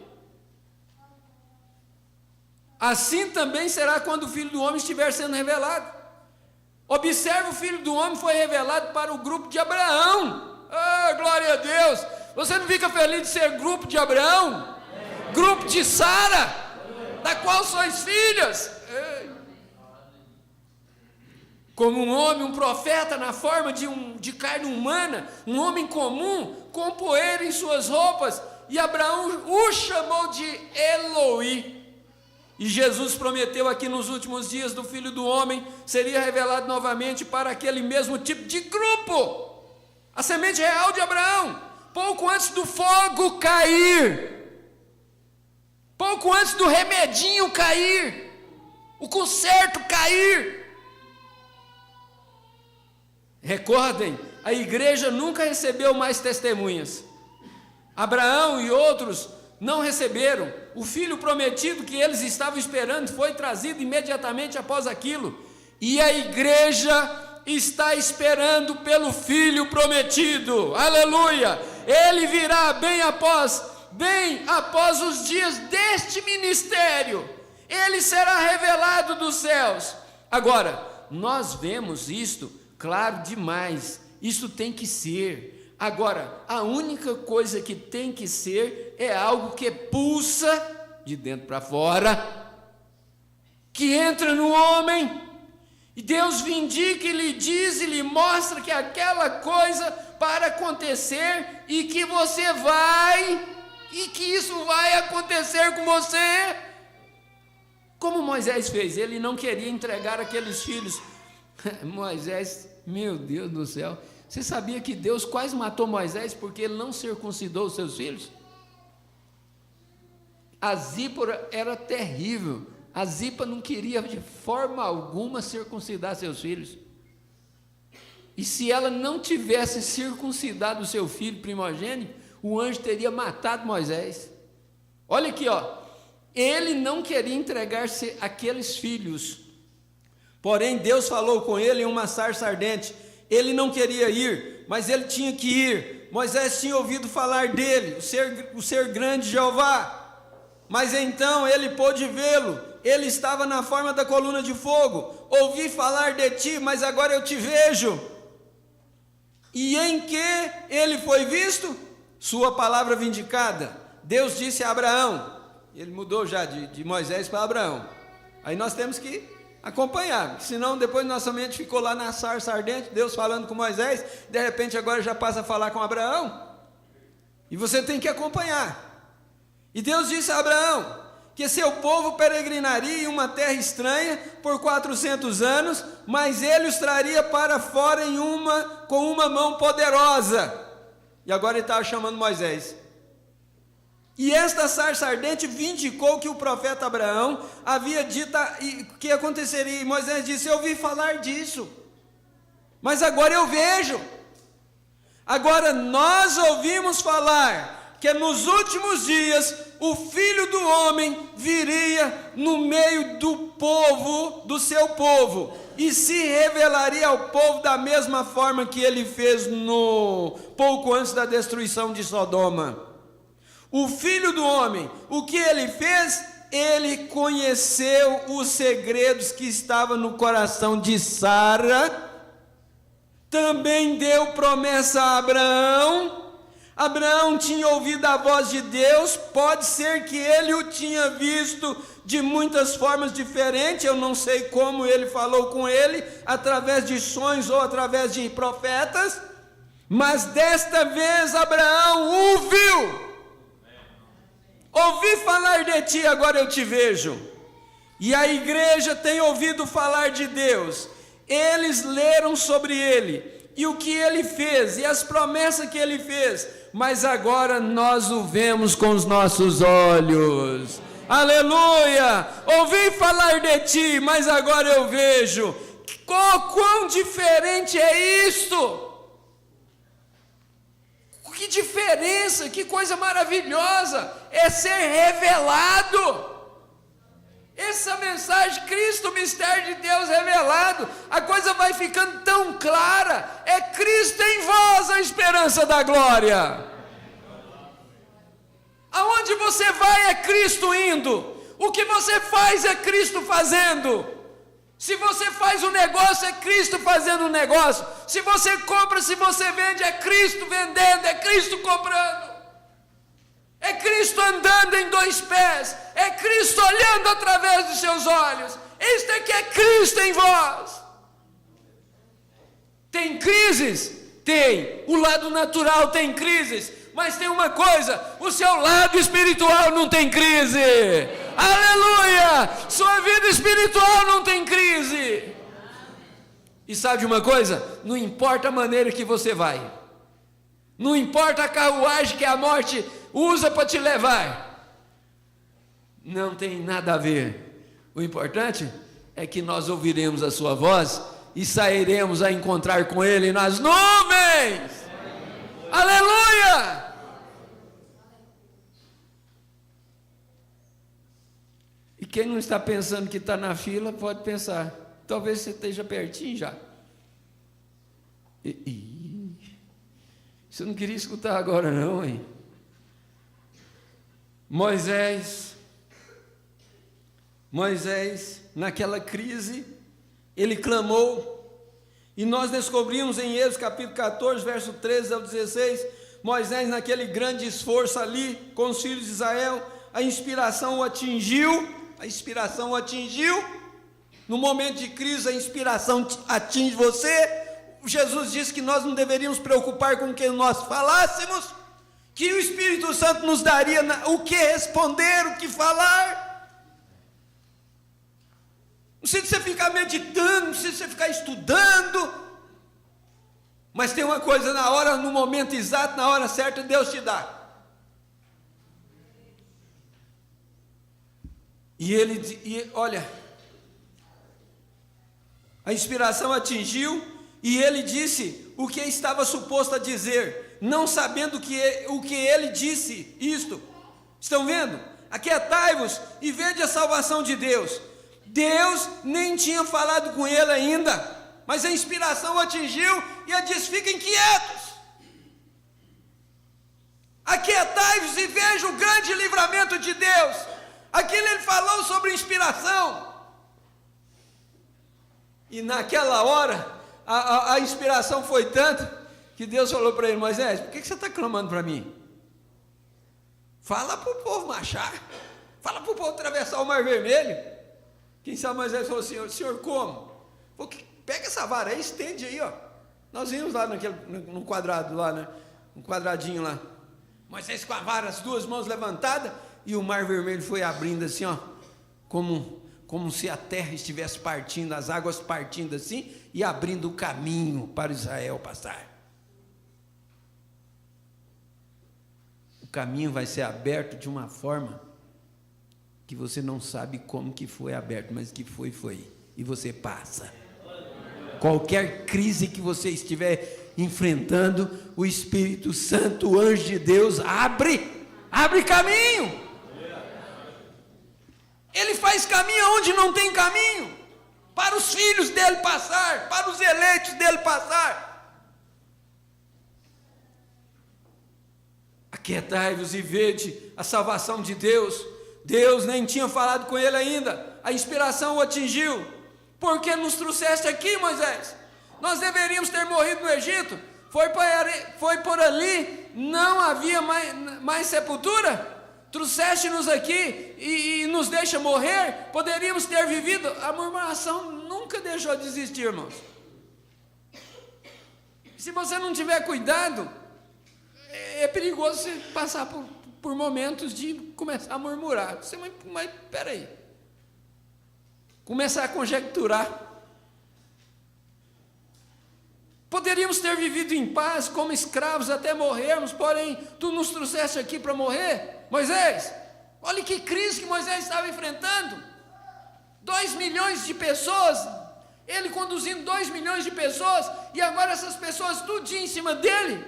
Assim também será quando o Filho do Homem estiver sendo revelado. Observe, o Filho do Homem foi revelado para o grupo de Abraão. Ah, glória a Deus! Você não fica feliz de ser grupo de Abraão? Grupo de Sara, da qual sois filhas? Como um homem, um profeta na forma de carne humana, um homem comum, com poeira em suas roupas, e Abraão o chamou de Eloi. E Jesus prometeu aqui nos últimos dias do Filho do Homem, seria revelado novamente para aquele mesmo tipo de grupo, a semente real de Abraão, pouco antes do fogo cair, pouco antes do remedinho cair, o conserto cair. Recordem, a igreja nunca recebeu mais testemunhas. Abraão e outros não receberam. O filho prometido que eles estavam esperando foi trazido imediatamente após aquilo. E a igreja está esperando pelo filho prometido. Aleluia! Ele virá bem após os dias deste ministério. Ele será revelado dos céus. Agora, nós vemos isto claro demais. Isso tem que ser. Agora, a única coisa que tem que ser é algo que pulsa de dentro para fora, que entra no homem, e Deus vindica e lhe diz e lhe mostra que aquela coisa para acontecer, e que você vai, e que isso vai acontecer com você, como Moisés fez. Ele não queria entregar aqueles filhos. Moisés, meu Deus do céu, você sabia que Deus quase matou Moisés porque ele não circuncidou os seus filhos? A Zípora era terrível. A Zípora não queria de forma alguma circuncidar seus filhos. E se ela não tivesse circuncidado o seu filho primogênito, o anjo teria matado Moisés. Olha aqui, ó. Ele não queria entregar-se aqueles filhos. Porém, Deus falou com ele em uma sarça ardente. Ele não queria ir, mas ele tinha que ir. Moisés tinha ouvido falar dele, o ser grande Jeová. Mas então ele pôde vê-lo. Ele estava na forma da coluna de fogo. Ouvi falar de ti, mas agora eu te vejo. E em que ele foi visto? Sua palavra vindicada. Deus disse a Abraão. Ele mudou já de Moisés para Abraão. Aí nós temos que acompanhar, senão depois nossa mente ficou lá na sarça ardente, Deus falando com Moisés, de repente agora já passa a falar com Abraão, e você tem que acompanhar. E Deus disse a Abraão que seu povo peregrinaria em uma terra estranha por 400 anos, mas ele os traria para fora com uma mão poderosa. E agora ele estava chamando Moisés. E esta sarça ardente vindicou que o profeta Abraão havia dito que aconteceria. E Moisés disse: eu ouvi falar disso, mas agora eu vejo. Agora nós ouvimos falar que nos últimos dias o Filho do Homem viria no meio do povo, do seu povo, e se revelaria ao povo da mesma forma que ele fez pouco antes da destruição de Sodoma. O Filho do Homem, o que ele fez? Ele conheceu os segredos que estavam no coração de Sara, também deu promessa a Abraão. Abraão tinha ouvido a voz de Deus, pode ser que ele o tinha visto de muitas formas diferentes, eu não sei como ele falou com ele, através de sonhos ou através de profetas, mas desta vez Abraão o viu. Ouvi falar de ti, agora eu te vejo. E a igreja tem ouvido falar de Deus. Eles leram sobre ele, e o que ele fez, e as promessas que ele fez, mas agora nós o vemos com os nossos olhos. Aleluia! Ouvi falar de ti, mas agora eu vejo. Quão diferente é isto! Que diferença, que coisa maravilhosa é ser revelado. Essa mensagem, Cristo, o mistério de Deus revelado, a coisa vai ficando tão clara. É Cristo em vós, a esperança da glória. Aonde você vai é Cristo indo. O que você faz é Cristo fazendo. Se você faz um negócio, é Cristo fazendo um negócio. Se você compra, se você vende, é Cristo vendendo, é Cristo comprando. É Cristo andando em dois pés, é Cristo olhando através dos seus olhos. Isto é que é Cristo em vós. Tem crises? Tem. O lado natural tem crises. Mas tem uma coisa, o seu lado espiritual não tem crise. Aleluia! Sua vida espiritual não tem crise. E sabe de uma coisa? Não importa a maneira que você vai. Não importa a carruagem que a morte usa para te levar. Não tem nada a ver. O importante é que nós ouviremos a sua voz e sairemos a encontrar com Ele nas nuvens. Aleluia! E quem não está pensando que está na fila, pode pensar. Talvez você esteja pertinho já. Você não queria escutar agora não, hein? Moisés, naquela crise, ele clamou, e nós descobrimos em Êxodo capítulo 14, verso 13 ao 16, Moisés naquele grande esforço ali, com os filhos de Israel, a inspiração o atingiu, no momento de crise a inspiração atinge você. Jesus disse que nós não deveríamos preocupar com o que nós falássemos, que o Espírito Santo nos daria o que responder, o que falar. Não precisa você ficar meditando, não precisa você ficar estudando, mas tem uma coisa, na hora, no momento exato, na hora certa, Deus te dá. Olha, a inspiração atingiu, e ele disse o que estava suposto a dizer, não sabendo o que ele disse isto. Estão vendo? Aquietai-vos e vede a salvação de Deus. Deus nem tinha falado com ele ainda, mas a inspiração o atingiu e ele disse: fiquem quietos. Aquietai-vos e veja o grande livramento de Deus. Aquilo ele falou sobre inspiração. E naquela hora, a inspiração foi tanta que Deus falou para ele: Moisés, por que você está clamando para mim? Fala para o povo marchar, fala para o povo atravessar o Mar Vermelho. Quem sabe Moisés falou: senhor como? Pega essa vara aí, estende aí, ó. Nós vimos lá no quadrado lá, né? Um quadradinho lá. Moisés com a vara, as duas mãos levantadas, e o Mar Vermelho foi abrindo assim, ó, como se a terra estivesse partindo, as águas partindo assim, e abrindo o caminho para Israel passar. O caminho vai ser aberto de uma forma que você não sabe como que foi aberto, mas que foi, e você passa. Qualquer crise que você estiver enfrentando, o Espírito Santo, o anjo de Deus, abre caminho. Ele faz caminho onde não tem caminho, para os filhos dele passar, para os eleitos dele passar. Aquietai-vos e vede a salvação de Deus. Deus nem tinha falado com ele ainda, a inspiração o atingiu. Por que nos trouxeste aqui, Moisés? Nós deveríamos ter morrido no Egito. Foi por ali, não havia mais sepultura? Trouxeste-nos aqui e nos deixa morrer? Poderíamos ter vivido. A murmuração nunca deixou de existir, irmãos. Se você não tiver cuidado, é perigoso você passar por momentos de começar a murmurar. Você, mas peraí, começar a conjecturar. Poderíamos ter vivido em paz como escravos até morrermos, porém tu nos trouxeste aqui para morrer. Moisés, olha que crise que Moisés estava enfrentando. 2 milhões de pessoas, ele conduzindo 2 milhões de pessoas, e agora essas pessoas tudinho em cima dele.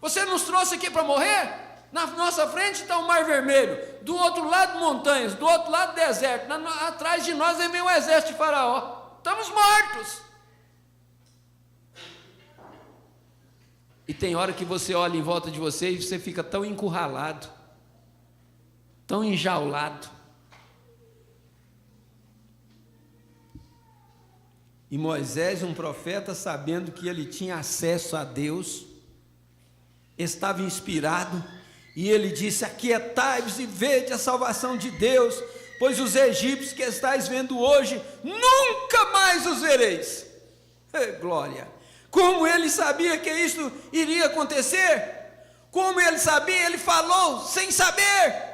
Você nos trouxe aqui para morrer? Na nossa frente está o Mar Vermelho, do outro lado montanhas, do outro lado deserto, atrás de nós vem o exército de Faraó. Estamos mortos. E tem hora que você olha em volta de você e você fica tão encurralado, tão enjaulado. E Moisés, um profeta, sabendo que ele tinha acesso a Deus, estava inspirado, e ele disse: aquietai-vos e vede a salvação de Deus, pois os egípcios que estáis vendo hoje, nunca mais os vereis. Glória! Como ele sabia que isso iria acontecer? Como ele sabia? Ele falou sem saber.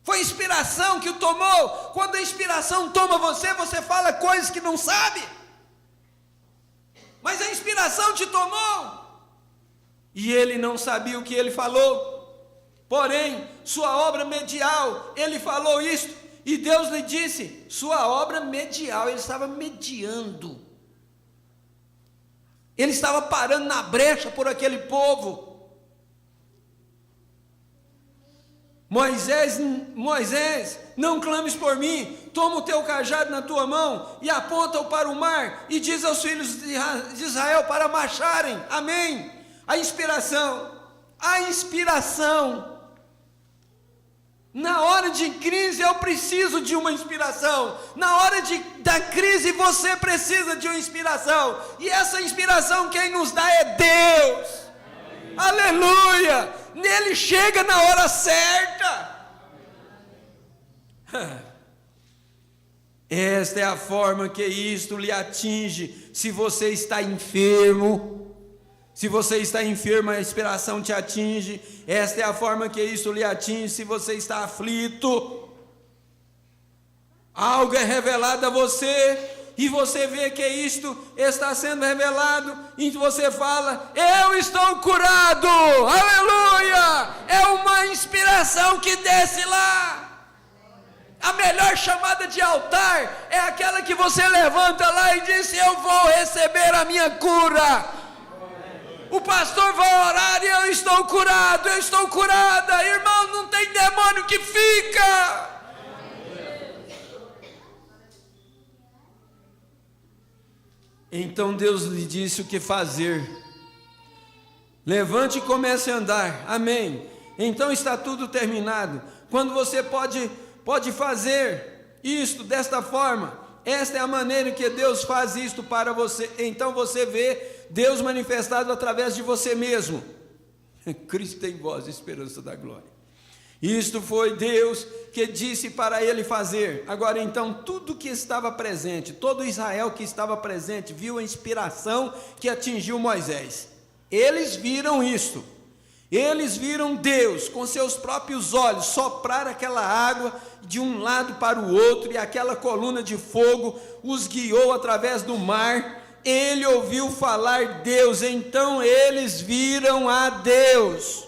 Foi a inspiração que o tomou. Quando a inspiração toma você, você fala coisas que não sabe. Mas a inspiração te tomou. E ele não sabia o que ele falou. Porém, sua obra medial, ele falou isto. E Deus lhe disse, sua obra medial, ele estava mediando. Ele estava parando na brecha por aquele povo. Moisés, não clames por mim, toma o teu cajado na tua mão e aponta-o para o mar e diz aos filhos de Israel para marcharem. Amém. A inspiração. Na hora de crise eu preciso de uma inspiração. Na hora da crise você precisa de uma inspiração. E essa inspiração quem nos dá é Deus. Aleluia! Nele chega na hora certa. Esta é a forma que isto lhe atinge. Se você está enfermo, a inspiração te atinge. Esta é a forma que isso lhe atinge. Se você está aflito, algo é revelado a você, e você vê que isto está sendo revelado, e você fala: eu estou curado, aleluia, é uma inspiração que desce lá. A melhor chamada de altar é aquela que você levanta lá e diz: eu vou receber a minha cura. O pastor vai orar e eu estou curado, eu estou curada. Irmão, não tem demônio que fica. Então Deus lhe disse o que fazer. Levante e comece a andar. Amém. Então está tudo terminado. Quando você pode fazer isto desta forma, esta é a maneira que Deus faz isto para você. Então você vê Deus manifestado através de você mesmo. Cristo em vós, esperança da glória. Isto foi Deus que disse para ele fazer. Agora então, tudo que estava presente, todo Israel que estava presente, viu a inspiração que atingiu Moisés. Eles viram isto. Eles viram Deus com seus próprios olhos soprar aquela água de um lado para o outro, e aquela coluna de fogo os guiou através do mar. Ele ouviu falar Deus, então eles viram a Deus.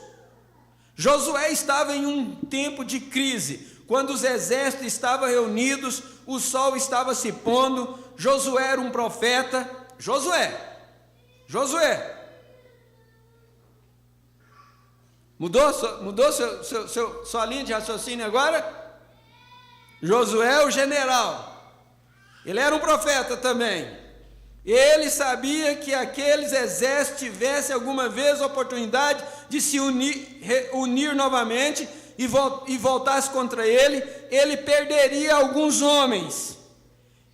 Josué estava em um tempo de crise, quando os exércitos estavam reunidos, o sol estava se pondo. Josué era um profeta. Josué, mudou sua linha de raciocínio agora? Josué é o general, ele era um profeta também. Ele sabia que aqueles exércitos tivessem alguma vez a oportunidade de se unir novamente e voltasse contra ele, ele perderia alguns homens.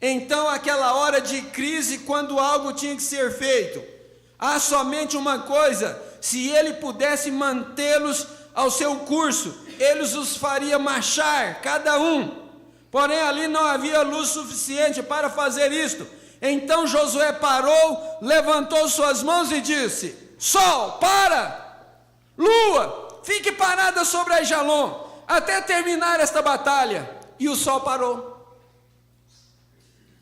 Então, aquela hora de crise, quando algo tinha que ser feito, há somente uma coisa: se ele pudesse mantê-los ao seu curso, ele os faria marchar, cada um. Porém, ali não havia luz suficiente para fazer isto. Então Josué parou, levantou suas mãos e disse: sol, para! Lua, fique parada sobre Aijalon, até terminar esta batalha. E o sol parou.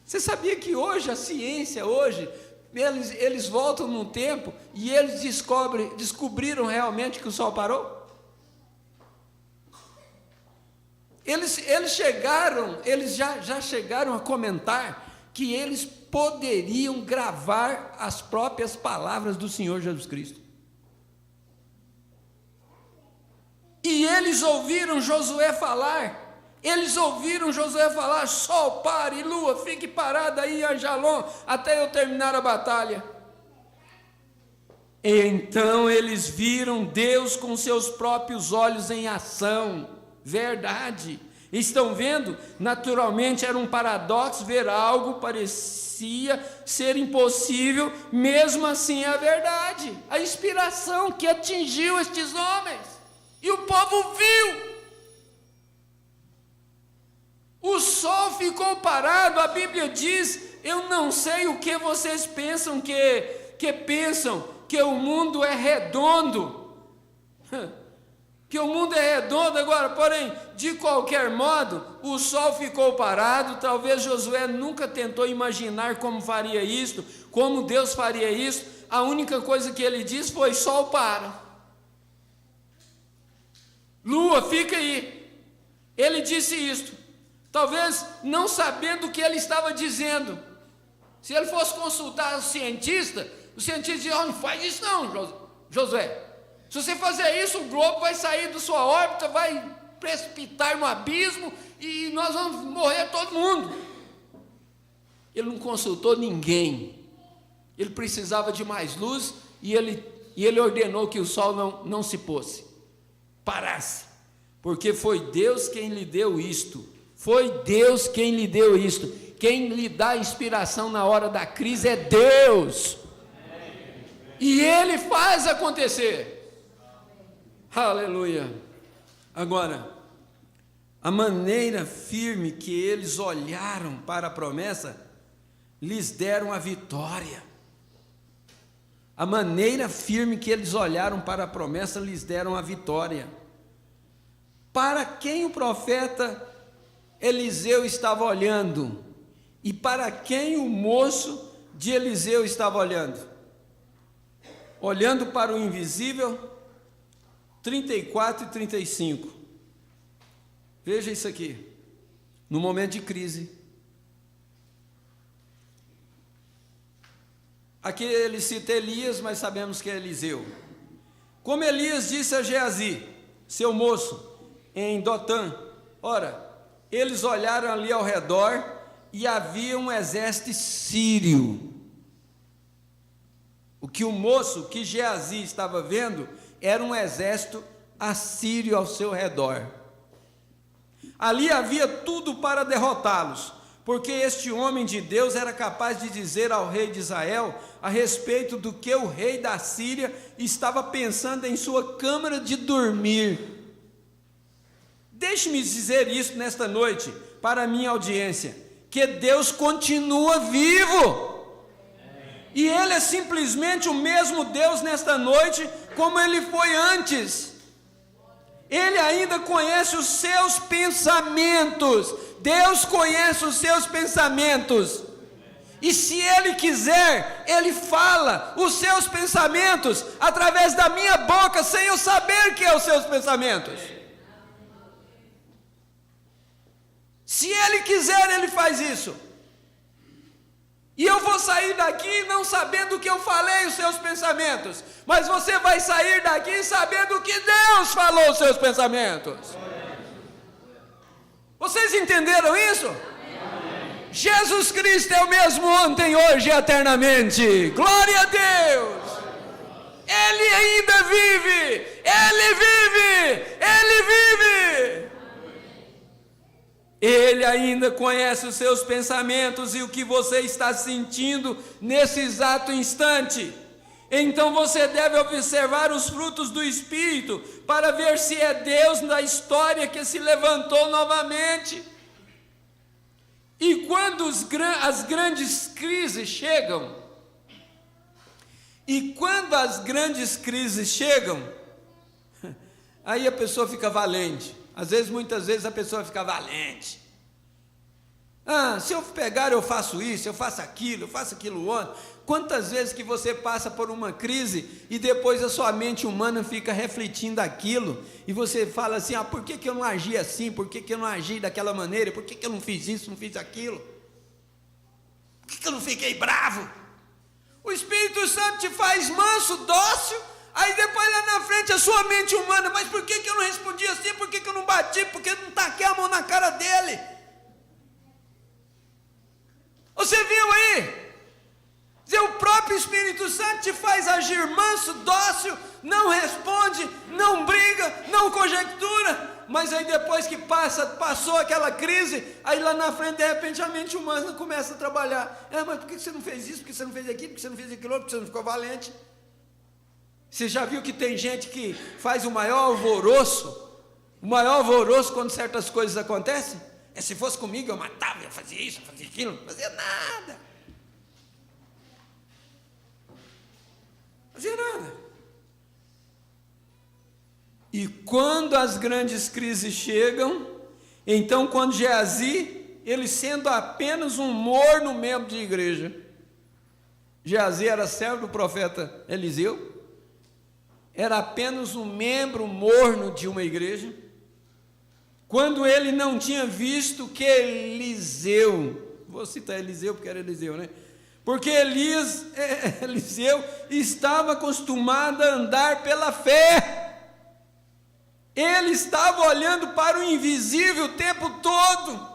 Você sabia que hoje, a ciência, eles voltam no tempo e eles descobriram realmente que o sol parou? Eles já chegaram a comentar que eles poderiam gravar as próprias palavras do Senhor Jesus Cristo. E eles ouviram Josué falar. Sol, pare, lua, fique parada aí em Aijalon, até eu terminar a batalha. Então eles viram Deus com seus próprios olhos em ação. Verdade. Estão vendo? Naturalmente era um paradoxo ver algo parecia ser impossível, mesmo assim é a verdade. A inspiração que atingiu estes homens. E o povo viu. O sol ficou parado, a Bíblia diz, eu não sei o que vocês pensam que pensam que o mundo é redondo. Que o mundo é redondo agora, porém, de qualquer modo, o sol ficou parado. Talvez Josué nunca tentou imaginar como faria isto, como Deus faria isso. A única coisa que ele disse foi: sol para, lua fica aí. Ele disse isto, talvez não sabendo o que ele estava dizendo. Se ele fosse consultar o cientista dizia: oh, não faz isso não, Josué. Se você fazer isso, o globo vai sair da sua órbita, vai precipitar no abismo e nós vamos morrer todo mundo. Ele não consultou ninguém. Ele precisava de mais luz e ele ordenou que o sol não se pôsse, parasse, porque foi Deus quem lhe deu isto. Foi Deus quem lhe deu isto. Quem lhe dá inspiração na hora da crise é Deus. E Ele faz acontecer. Aleluia. Agora, a maneira firme que eles olharam para a promessa lhes deram a vitória. A maneira firme que eles olharam para a promessa lhes deram a vitória. Para quem o profeta Eliseu estava olhando? E para quem o moço de Eliseu estava olhando? Olhando para o invisível. 34 e 35. Veja isso aqui. No momento de crise. Aqui ele cita Elias, mas sabemos que é Eliseu. Como Elias disse a Geazi, seu moço, em Dotã: ora, eles olharam ali ao redor e havia um exército sírio. O que o moço, que Geazi estava vendo, era um exército assírio ao seu redor. Ali havia tudo para derrotá-los, porque este homem de Deus era capaz de dizer ao rei de Israel a respeito do que o rei da Síria estava pensando em sua câmara de dormir. Deixe-me dizer isso nesta noite para a minha audiência, que Deus continua vivo. E Ele é simplesmente o mesmo Deus nesta noite como Ele foi antes. Ele ainda conhece os seus pensamentos. Deus conhece os seus pensamentos. E se Ele quiser, Ele fala os seus pensamentos através da minha boca, sem eu saber que é os seus pensamentos. Se Ele quiser, Ele faz isso. E eu vou sair daqui não sabendo o que eu falei, os seus pensamentos, mas você vai sair daqui sabendo o que Deus falou, os seus pensamentos. Vocês entenderam isso? Jesus Cristo é o mesmo ontem, hoje e eternamente. Glória a Deus. Ele ainda vive. Ele vive. Ele vive. Ele ainda conhece os seus pensamentos e o que você está sentindo nesse exato instante. Então você deve observar os frutos do Espírito para ver se é Deus na história que se levantou novamente. E quando as grandes crises chegam, aí a pessoa fica valente. Muitas vezes a pessoa fica valente. Se eu pegar, eu faço isso, eu faço aquilo outro. Quantas vezes que você passa por uma crise e depois a sua mente humana fica refletindo aquilo e você fala assim: por que eu não agi assim? Por que eu não agi daquela maneira? Por que eu não fiz isso, não fiz aquilo? Por que eu não fiquei bravo? O Espírito Santo te faz manso, dócil. Aí depois lá na frente a sua mente humana: mas por que eu não respondi assim? Por que eu não bati? Por que eu não taquei a mão na cara dele? Você viu aí? O próprio Espírito Santo te faz agir agir manso, dócil, não responde, não briga, não conjectura. Mas aí depois que passou aquela crise, aí lá na frente, de repente, a mente humana começa a trabalhar. Mas por que você não fez isso? Por que você não fez aquilo? Por que você não fez aquilo outro? Por que você não ficou valente? Você já viu que tem gente que faz o maior alvoroço quando certas coisas acontecem? Se fosse comigo, eu matava, eu fazia isso, eu fazia aquilo, não fazia nada. Fazia nada. E quando as grandes crises chegam, então quando Geazi, ele sendo apenas um morno membro de igreja, Geazi era servo do profeta Eliseu, era apenas um membro morno de uma igreja, quando ele não tinha visto que Eliseu, vou citar Eliseu porque era Eliseu, né? Porque Eliseu estava acostumado a andar pela fé. Ele estava olhando para o invisível o tempo todo,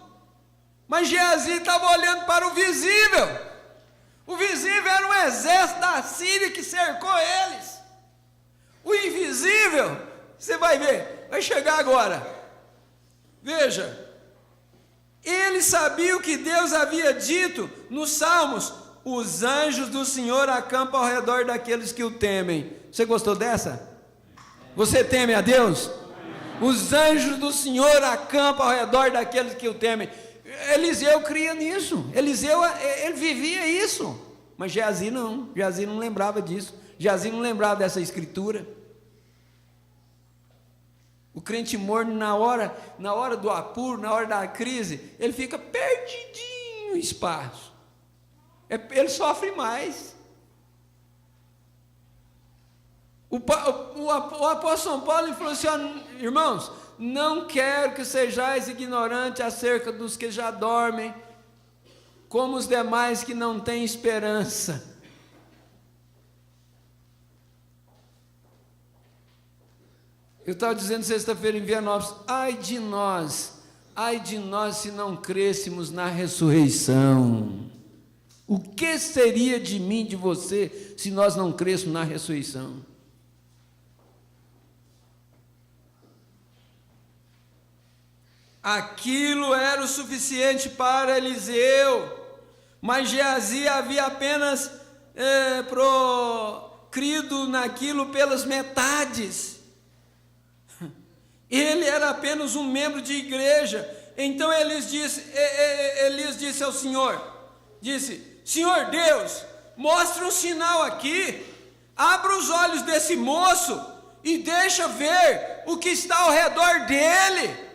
mas Geazi estava olhando para o visível. O visível era um exército da Síria que cercou eles. O invisível, você vai ver, vai chegar agora. Veja, ele sabia o que Deus havia dito nos Salmos: os anjos do Senhor acampam ao redor daqueles que o temem. Você gostou dessa? Você teme a Deus? Os anjos do Senhor acampam ao redor daqueles que o temem. Eliseu cria nisso. Eliseu, ele vivia isso. Mas Geazi não lembrava disso. Geazi não lembrava dessa escritura. O crente morno, na hora do apuro, na hora da crise, ele fica perdidinho no espaço. Ele sofre mais. O apóstolo São Paulo falou assim: irmãos, não quero que sejais ignorantes acerca dos que já dormem, como os demais que não têm esperança. Eu estava dizendo sexta-feira em Vianópolis: ai de nós se não crêssemos na ressurreição. O que seria de mim, de você, se nós não crêssemos na ressurreição? Aquilo era o suficiente para Eliseu, mas Geazi havia apenas crido naquilo pelas metades. Ele era apenas um membro de igreja. Então Elias disse ao Senhor, Senhor Deus, mostra um sinal aqui, abra os olhos desse moço e deixa ver o que está ao redor dele.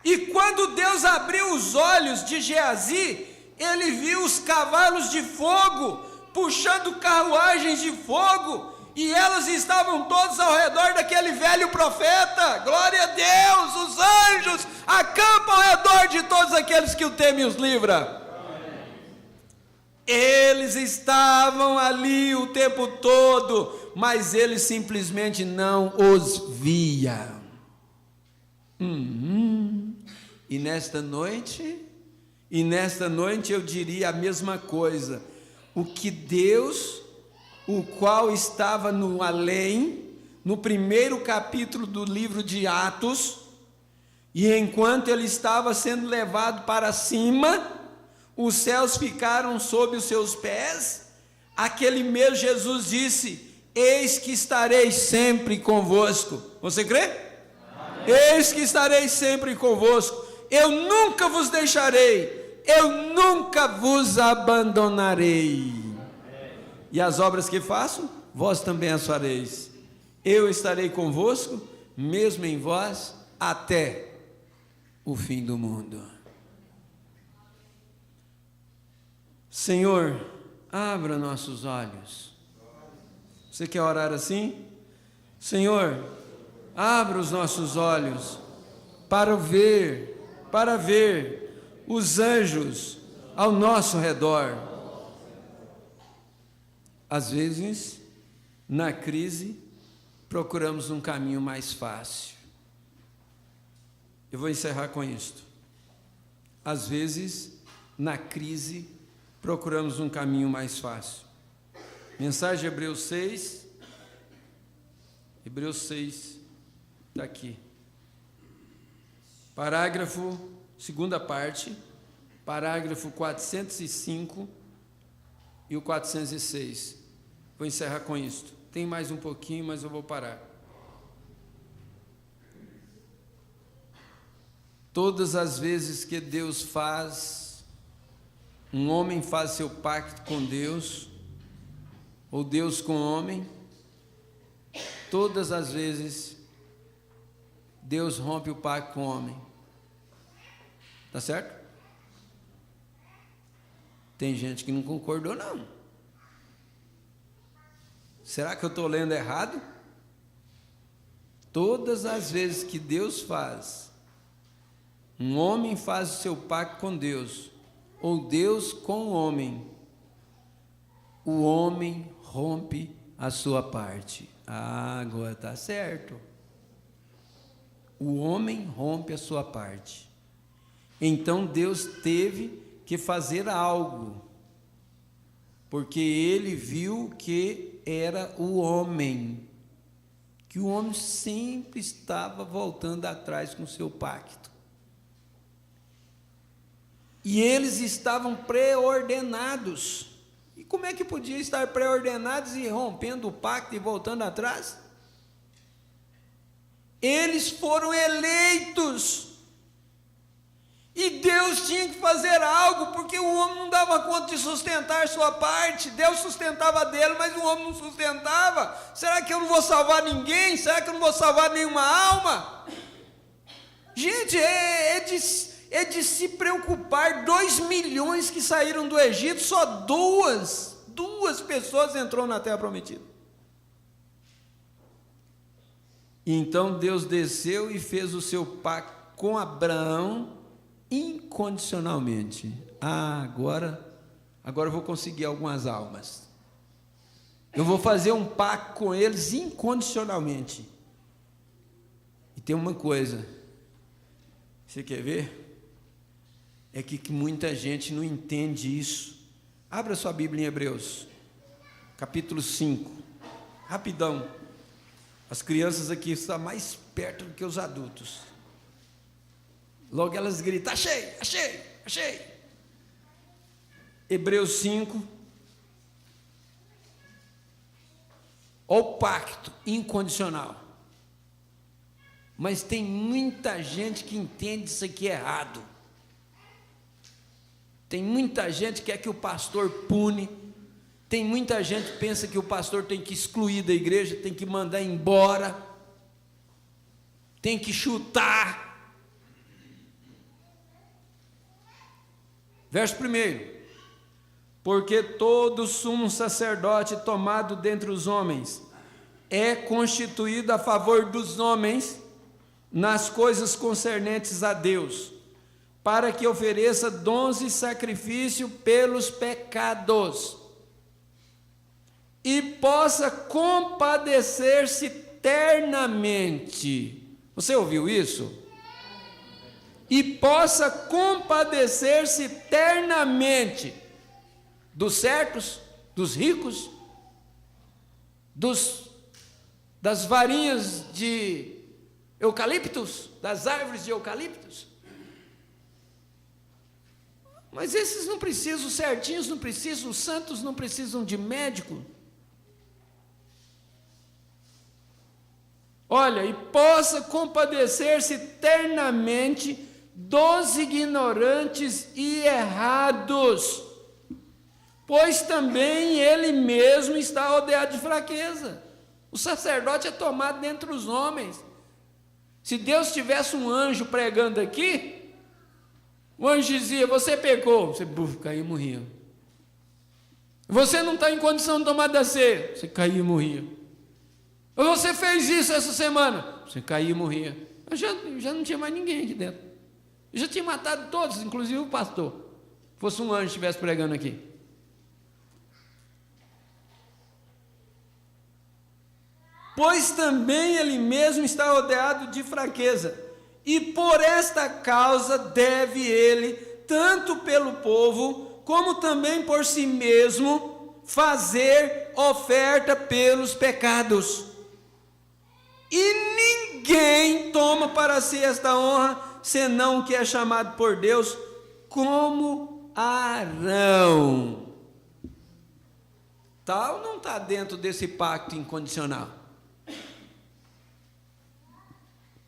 E quando Deus abriu os olhos de Geazi, ele viu os cavalos de fogo puxando carruagens de fogo, e elas estavam todas ao redor daquele velho profeta. Glória a Deus, os anjos acampam ao redor de todos aqueles que o temem e os livra. Eles estavam ali o tempo todo, mas ele simplesmente não os via. E nesta noite eu diria a mesma coisa. O que Deus, o qual estava no além, no primeiro capítulo do livro de Atos, e enquanto ele estava sendo levado para cima, os céus ficaram sob os seus pés. Aquele mesmo Jesus disse: eis que estarei sempre convosco. Você crê? Eis que estarei sempre convosco. Eu nunca vos deixarei, eu nunca vos abandonarei. E as obras que faço, vós também as fareis. Eu estarei convosco, mesmo em vós, até o fim do mundo. Senhor, abra nossos olhos. Você quer orar assim? Senhor, abra os nossos olhos para ver os anjos ao nosso redor. Às vezes, na crise, procuramos um caminho mais fácil. Eu vou encerrar com isto. Às vezes, na crise, procuramos um caminho mais fácil. Mensagem de Hebreus 6. Hebreus 6 está aqui. Parágrafo, segunda parte, parágrafo 405 e o 406. Vou encerrar com isto. Tem mais um pouquinho, mas eu vou parar. Todas as vezes que Deus um homem faz seu pacto com Deus, ou Deus com o homem, todas as vezes Deus rompe o pacto com o homem. Tá certo? Tem gente que não concordou, não. Será que eu estou lendo errado? Todas as vezes que Deus um homem faz o seu pacto com Deus, ou Deus com o homem rompe a sua parte. Agora está certo. O homem rompe a sua parte. Então Deus teve que fazer algo, porque ele viu que era o homem, que o homem sempre estava voltando atrás com o seu pacto. E eles estavam pré-ordenados. E como é que podia estar pré-ordenados e rompendo o pacto e voltando atrás? Eles foram eleitos. E Deus tinha que fazer algo, porque o homem não dava conta de sustentar sua parte. Deus sustentava dele, mas o homem não sustentava. Será que eu não vou salvar ninguém? Será que eu não vou salvar nenhuma alma? Gente, é de se preocupar. 2 milhões que saíram do Egito, só duas pessoas entrou na terra prometida. E então Deus desceu e fez o seu pacto com Abraão incondicionalmente. Agora eu vou conseguir algumas almas. Eu vou fazer um pacto com eles incondicionalmente. E tem uma coisa, você quer ver? É que muita gente não entende isso. Abra sua Bíblia em Hebreus, capítulo 5, rapidão. As crianças aqui estão mais perto do que os adultos. Logo elas gritam: achei, achei, achei. Hebreus 5. Olha o pacto incondicional. Mas tem muita gente que entende isso aqui errado. Tem muita gente que quer que o pastor pune. Tem muita gente que pensa que o pastor tem que excluir da igreja, tem que mandar embora, tem que chutar. Verso 1: porque todo sumo sacerdote tomado dentre os homens é constituído a favor dos homens nas coisas concernentes a Deus, para que ofereça dons e sacrifício pelos pecados, e possa compadecer-se ternamente. Você ouviu isso? E possa compadecer-se ternamente dos certos, dos ricos, das varinhas de eucaliptos, das árvores de eucaliptos. Mas esses não precisam, os certinhos não precisam, os santos não precisam de médico. Olha, e possa compadecer-se ternamente dos ignorantes e errados, pois também ele mesmo está rodeado de fraqueza. O sacerdote é tomado dentre os homens. Se Deus tivesse um anjo pregando aqui, o anjo dizia: você pecou, você caiu e morria. Você não está em condição de tomar da ceia, você caiu e morria. Você fez isso essa semana, você caiu e morria. Eu já não tinha mais ninguém aqui dentro. Eu já tinha matado todos, inclusive o pastor. Se fosse um anjo estivesse pregando aqui. Pois também ele mesmo está rodeado de fraqueza, e por esta causa deve ele, tanto pelo povo, como também por si mesmo, fazer oferta pelos pecados. E ninguém toma para si esta honra, senão o que é chamado por Deus, como Arão. Tal não está dentro desse pacto incondicional.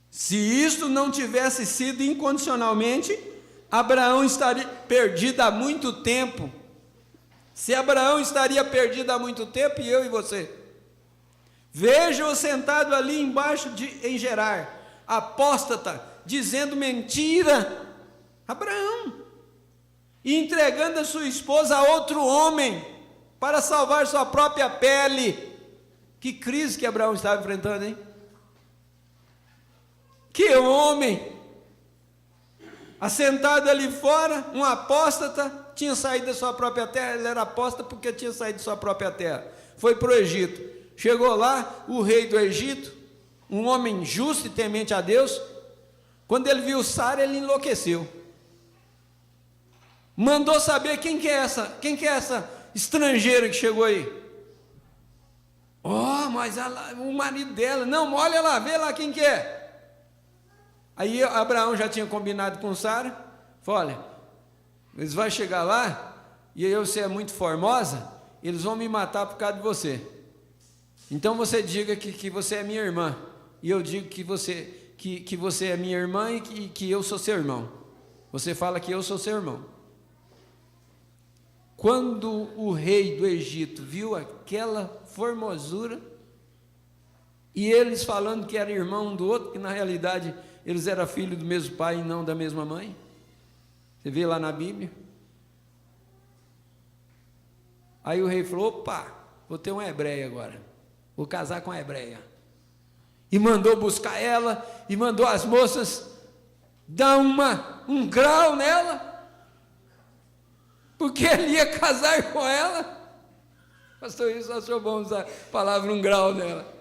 Se isto não tivesse sido incondicionalmente, Abraão estaria perdido há muito tempo. Se Abraão estaria perdido há muito tempo, e eu e você. Veja-o sentado ali embaixo em Gerar, apóstata, dizendo mentira, Abraão, e entregando a sua esposa a outro homem, para salvar sua própria pele. Que crise que Abraão estava enfrentando, hein? Que homem! Assentado ali fora, um apóstata, tinha saído da sua própria terra. Ele era apóstata porque tinha saído da sua própria terra. Foi para o Egito. Chegou lá, o rei do Egito, um homem justo e temente a Deus. Quando ele viu Sara, ele enlouqueceu. Mandou saber quem que é essa estrangeira que chegou aí. Oh, mas o marido dela. Não, olha lá, vê lá quem que é. Aí Abraão já tinha combinado com Sara. Falou, olha, eles vão chegar lá, e aí você é muito formosa, eles vão me matar por causa de você. Então você diga que você é minha irmã, e eu digo que você é minha irmã e que eu sou seu irmão. Você fala que eu sou seu irmão. Quando o rei do Egito viu aquela formosura, e eles falando que era irmão um do outro, que na realidade eles eram filhos do mesmo pai e não da mesma mãe. Você vê lá na Bíblia. Aí o rei falou, opa, vou ter uma hebreia agora. Vou casar com a hebreia. E mandou buscar ela, e mandou as moças dar um grau nela, porque ele ia casar com ela. Pastor, isso achou bom usar a palavra um grau nela.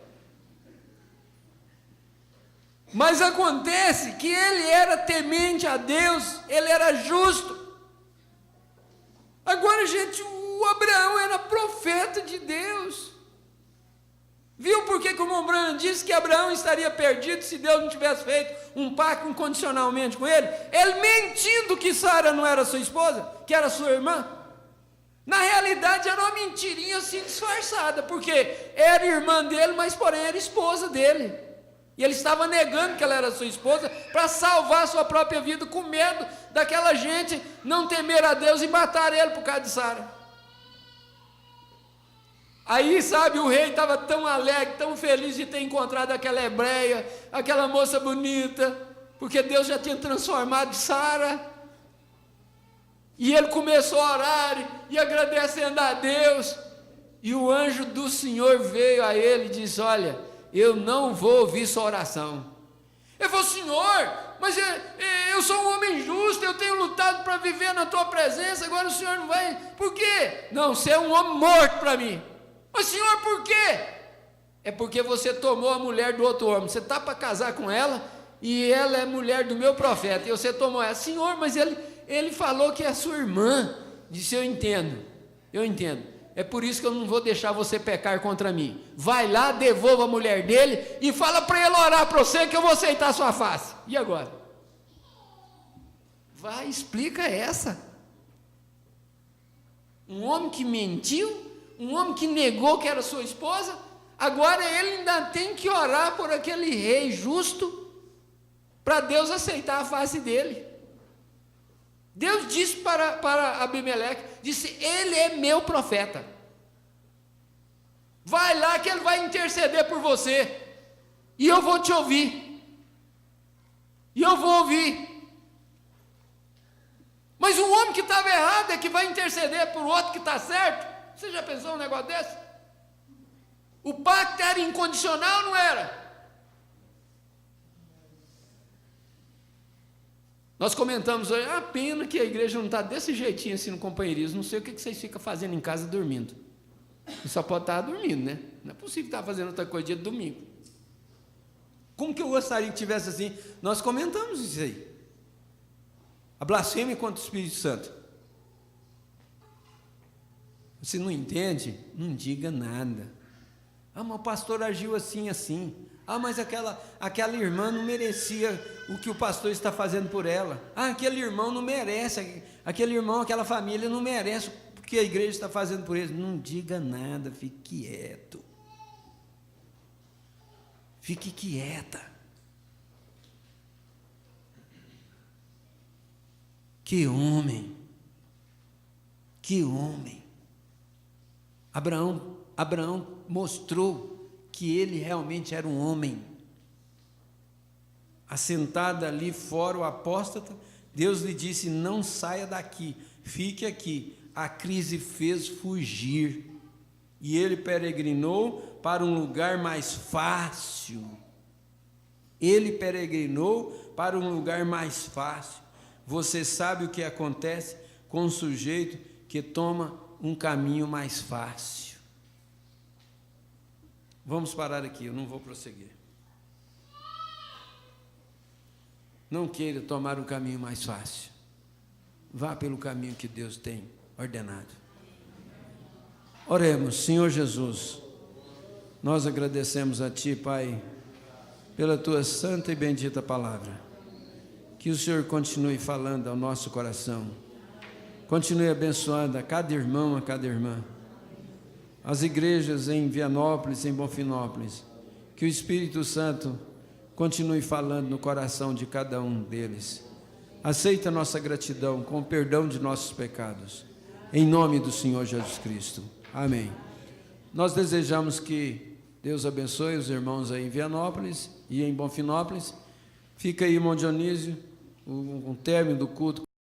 Mas acontece que ele era temente a Deus, ele era justo. Agora, gente, o Abraão era profeta de Deus. Viu por que o irmão Branham disse que Abraão estaria perdido se Deus não tivesse feito um pacto incondicionalmente com ele? Ele mentindo que Sara não era sua esposa, que era sua irmã. Na realidade era uma mentirinha assim disfarçada, porque era irmã dele, mas porém era esposa dele. E ele estava negando que ela era sua esposa para salvar a sua própria vida, com medo daquela gente não temer a Deus e matar ele por causa de Sara. Aí, sabe, o rei estava tão alegre, tão feliz de ter encontrado aquela hebreia, aquela moça bonita, porque Deus já tinha transformado Sara. E ele começou a orar e agradecendo a Deus. E o anjo do Senhor veio a ele e disse, olha, eu não vou ouvir sua oração. Ele falou, Senhor, mas eu sou um homem justo, eu tenho lutado para viver na tua presença, agora o Senhor não vai, por quê? Não, você é um homem morto para mim. Mas Senhor, por quê? É porque você tomou a mulher do outro homem, você está para casar com ela, e ela é mulher do meu profeta, e você tomou ela. Senhor, mas ele falou que é sua irmã. Disse, eu entendo. É por isso que eu não vou deixar você pecar contra mim. Vai lá, devolva a mulher dele e fala para ele orar para você que eu vou aceitar a sua face. E agora? Vai, explica essa. Um homem que mentiu, um homem que negou que era sua esposa, agora ele ainda tem que orar por aquele rei justo para Deus aceitar a face dele. Deus disse para Abimeleque, disse, ele é meu profeta, vai lá que ele vai interceder por você, e eu vou te ouvir, e eu vou ouvir. Mas o homem que estava errado é que vai interceder por outro que está certo. Você já pensou um negócio desse? O pacto era incondicional, não era? Nós comentamos hoje, a pena que a igreja não está desse jeitinho assim no companheirismo, não sei o que vocês ficam fazendo em casa dormindo. Você só pode estar dormindo, né? Não é possível estar fazendo outra coisa dia de domingo. Como que eu gostaria que tivesse assim? Nós comentamos isso aí. A blasfêmia contra o Espírito Santo. Você não entende? Não diga nada. Ah, mas o pastor agiu assim, assim. Ah, mas aquela irmã não merecia o que o pastor está fazendo por ela. Ah, aquele irmão não merece, aquele irmão, aquela família não merece o que a igreja está fazendo por eles. Não diga nada, fique quieto. Fique quieta. Que homem. Que homem. Abraão mostrou que ele realmente era um homem. Assentada ali fora o apóstata, Deus lhe disse: não saia daqui, fique aqui. A crise fez fugir, e ele peregrinou para um lugar mais fácil. Ele peregrinou para um lugar mais fácil. Você sabe o que acontece com um sujeito que toma um caminho mais fácil. Vamos parar aqui, eu não vou prosseguir. Não queira tomar o caminho mais fácil. Vá pelo caminho que Deus tem ordenado. Oremos. Senhor Jesus, nós agradecemos a Ti, Pai, pela Tua santa e bendita palavra. Que o Senhor continue falando ao nosso coração. Continue abençoando a cada irmão, a cada irmã. As igrejas em Vianópolis, em Bonfinópolis, que o Espírito Santo continue falando no coração de cada um deles. Aceita a nossa gratidão com o perdão de nossos pecados, em nome do Senhor Jesus Cristo. Amém. Nós desejamos que Deus abençoe os irmãos aí em Vianópolis e em Bonfinópolis. Fica aí, irmão Dionísio, um término do culto.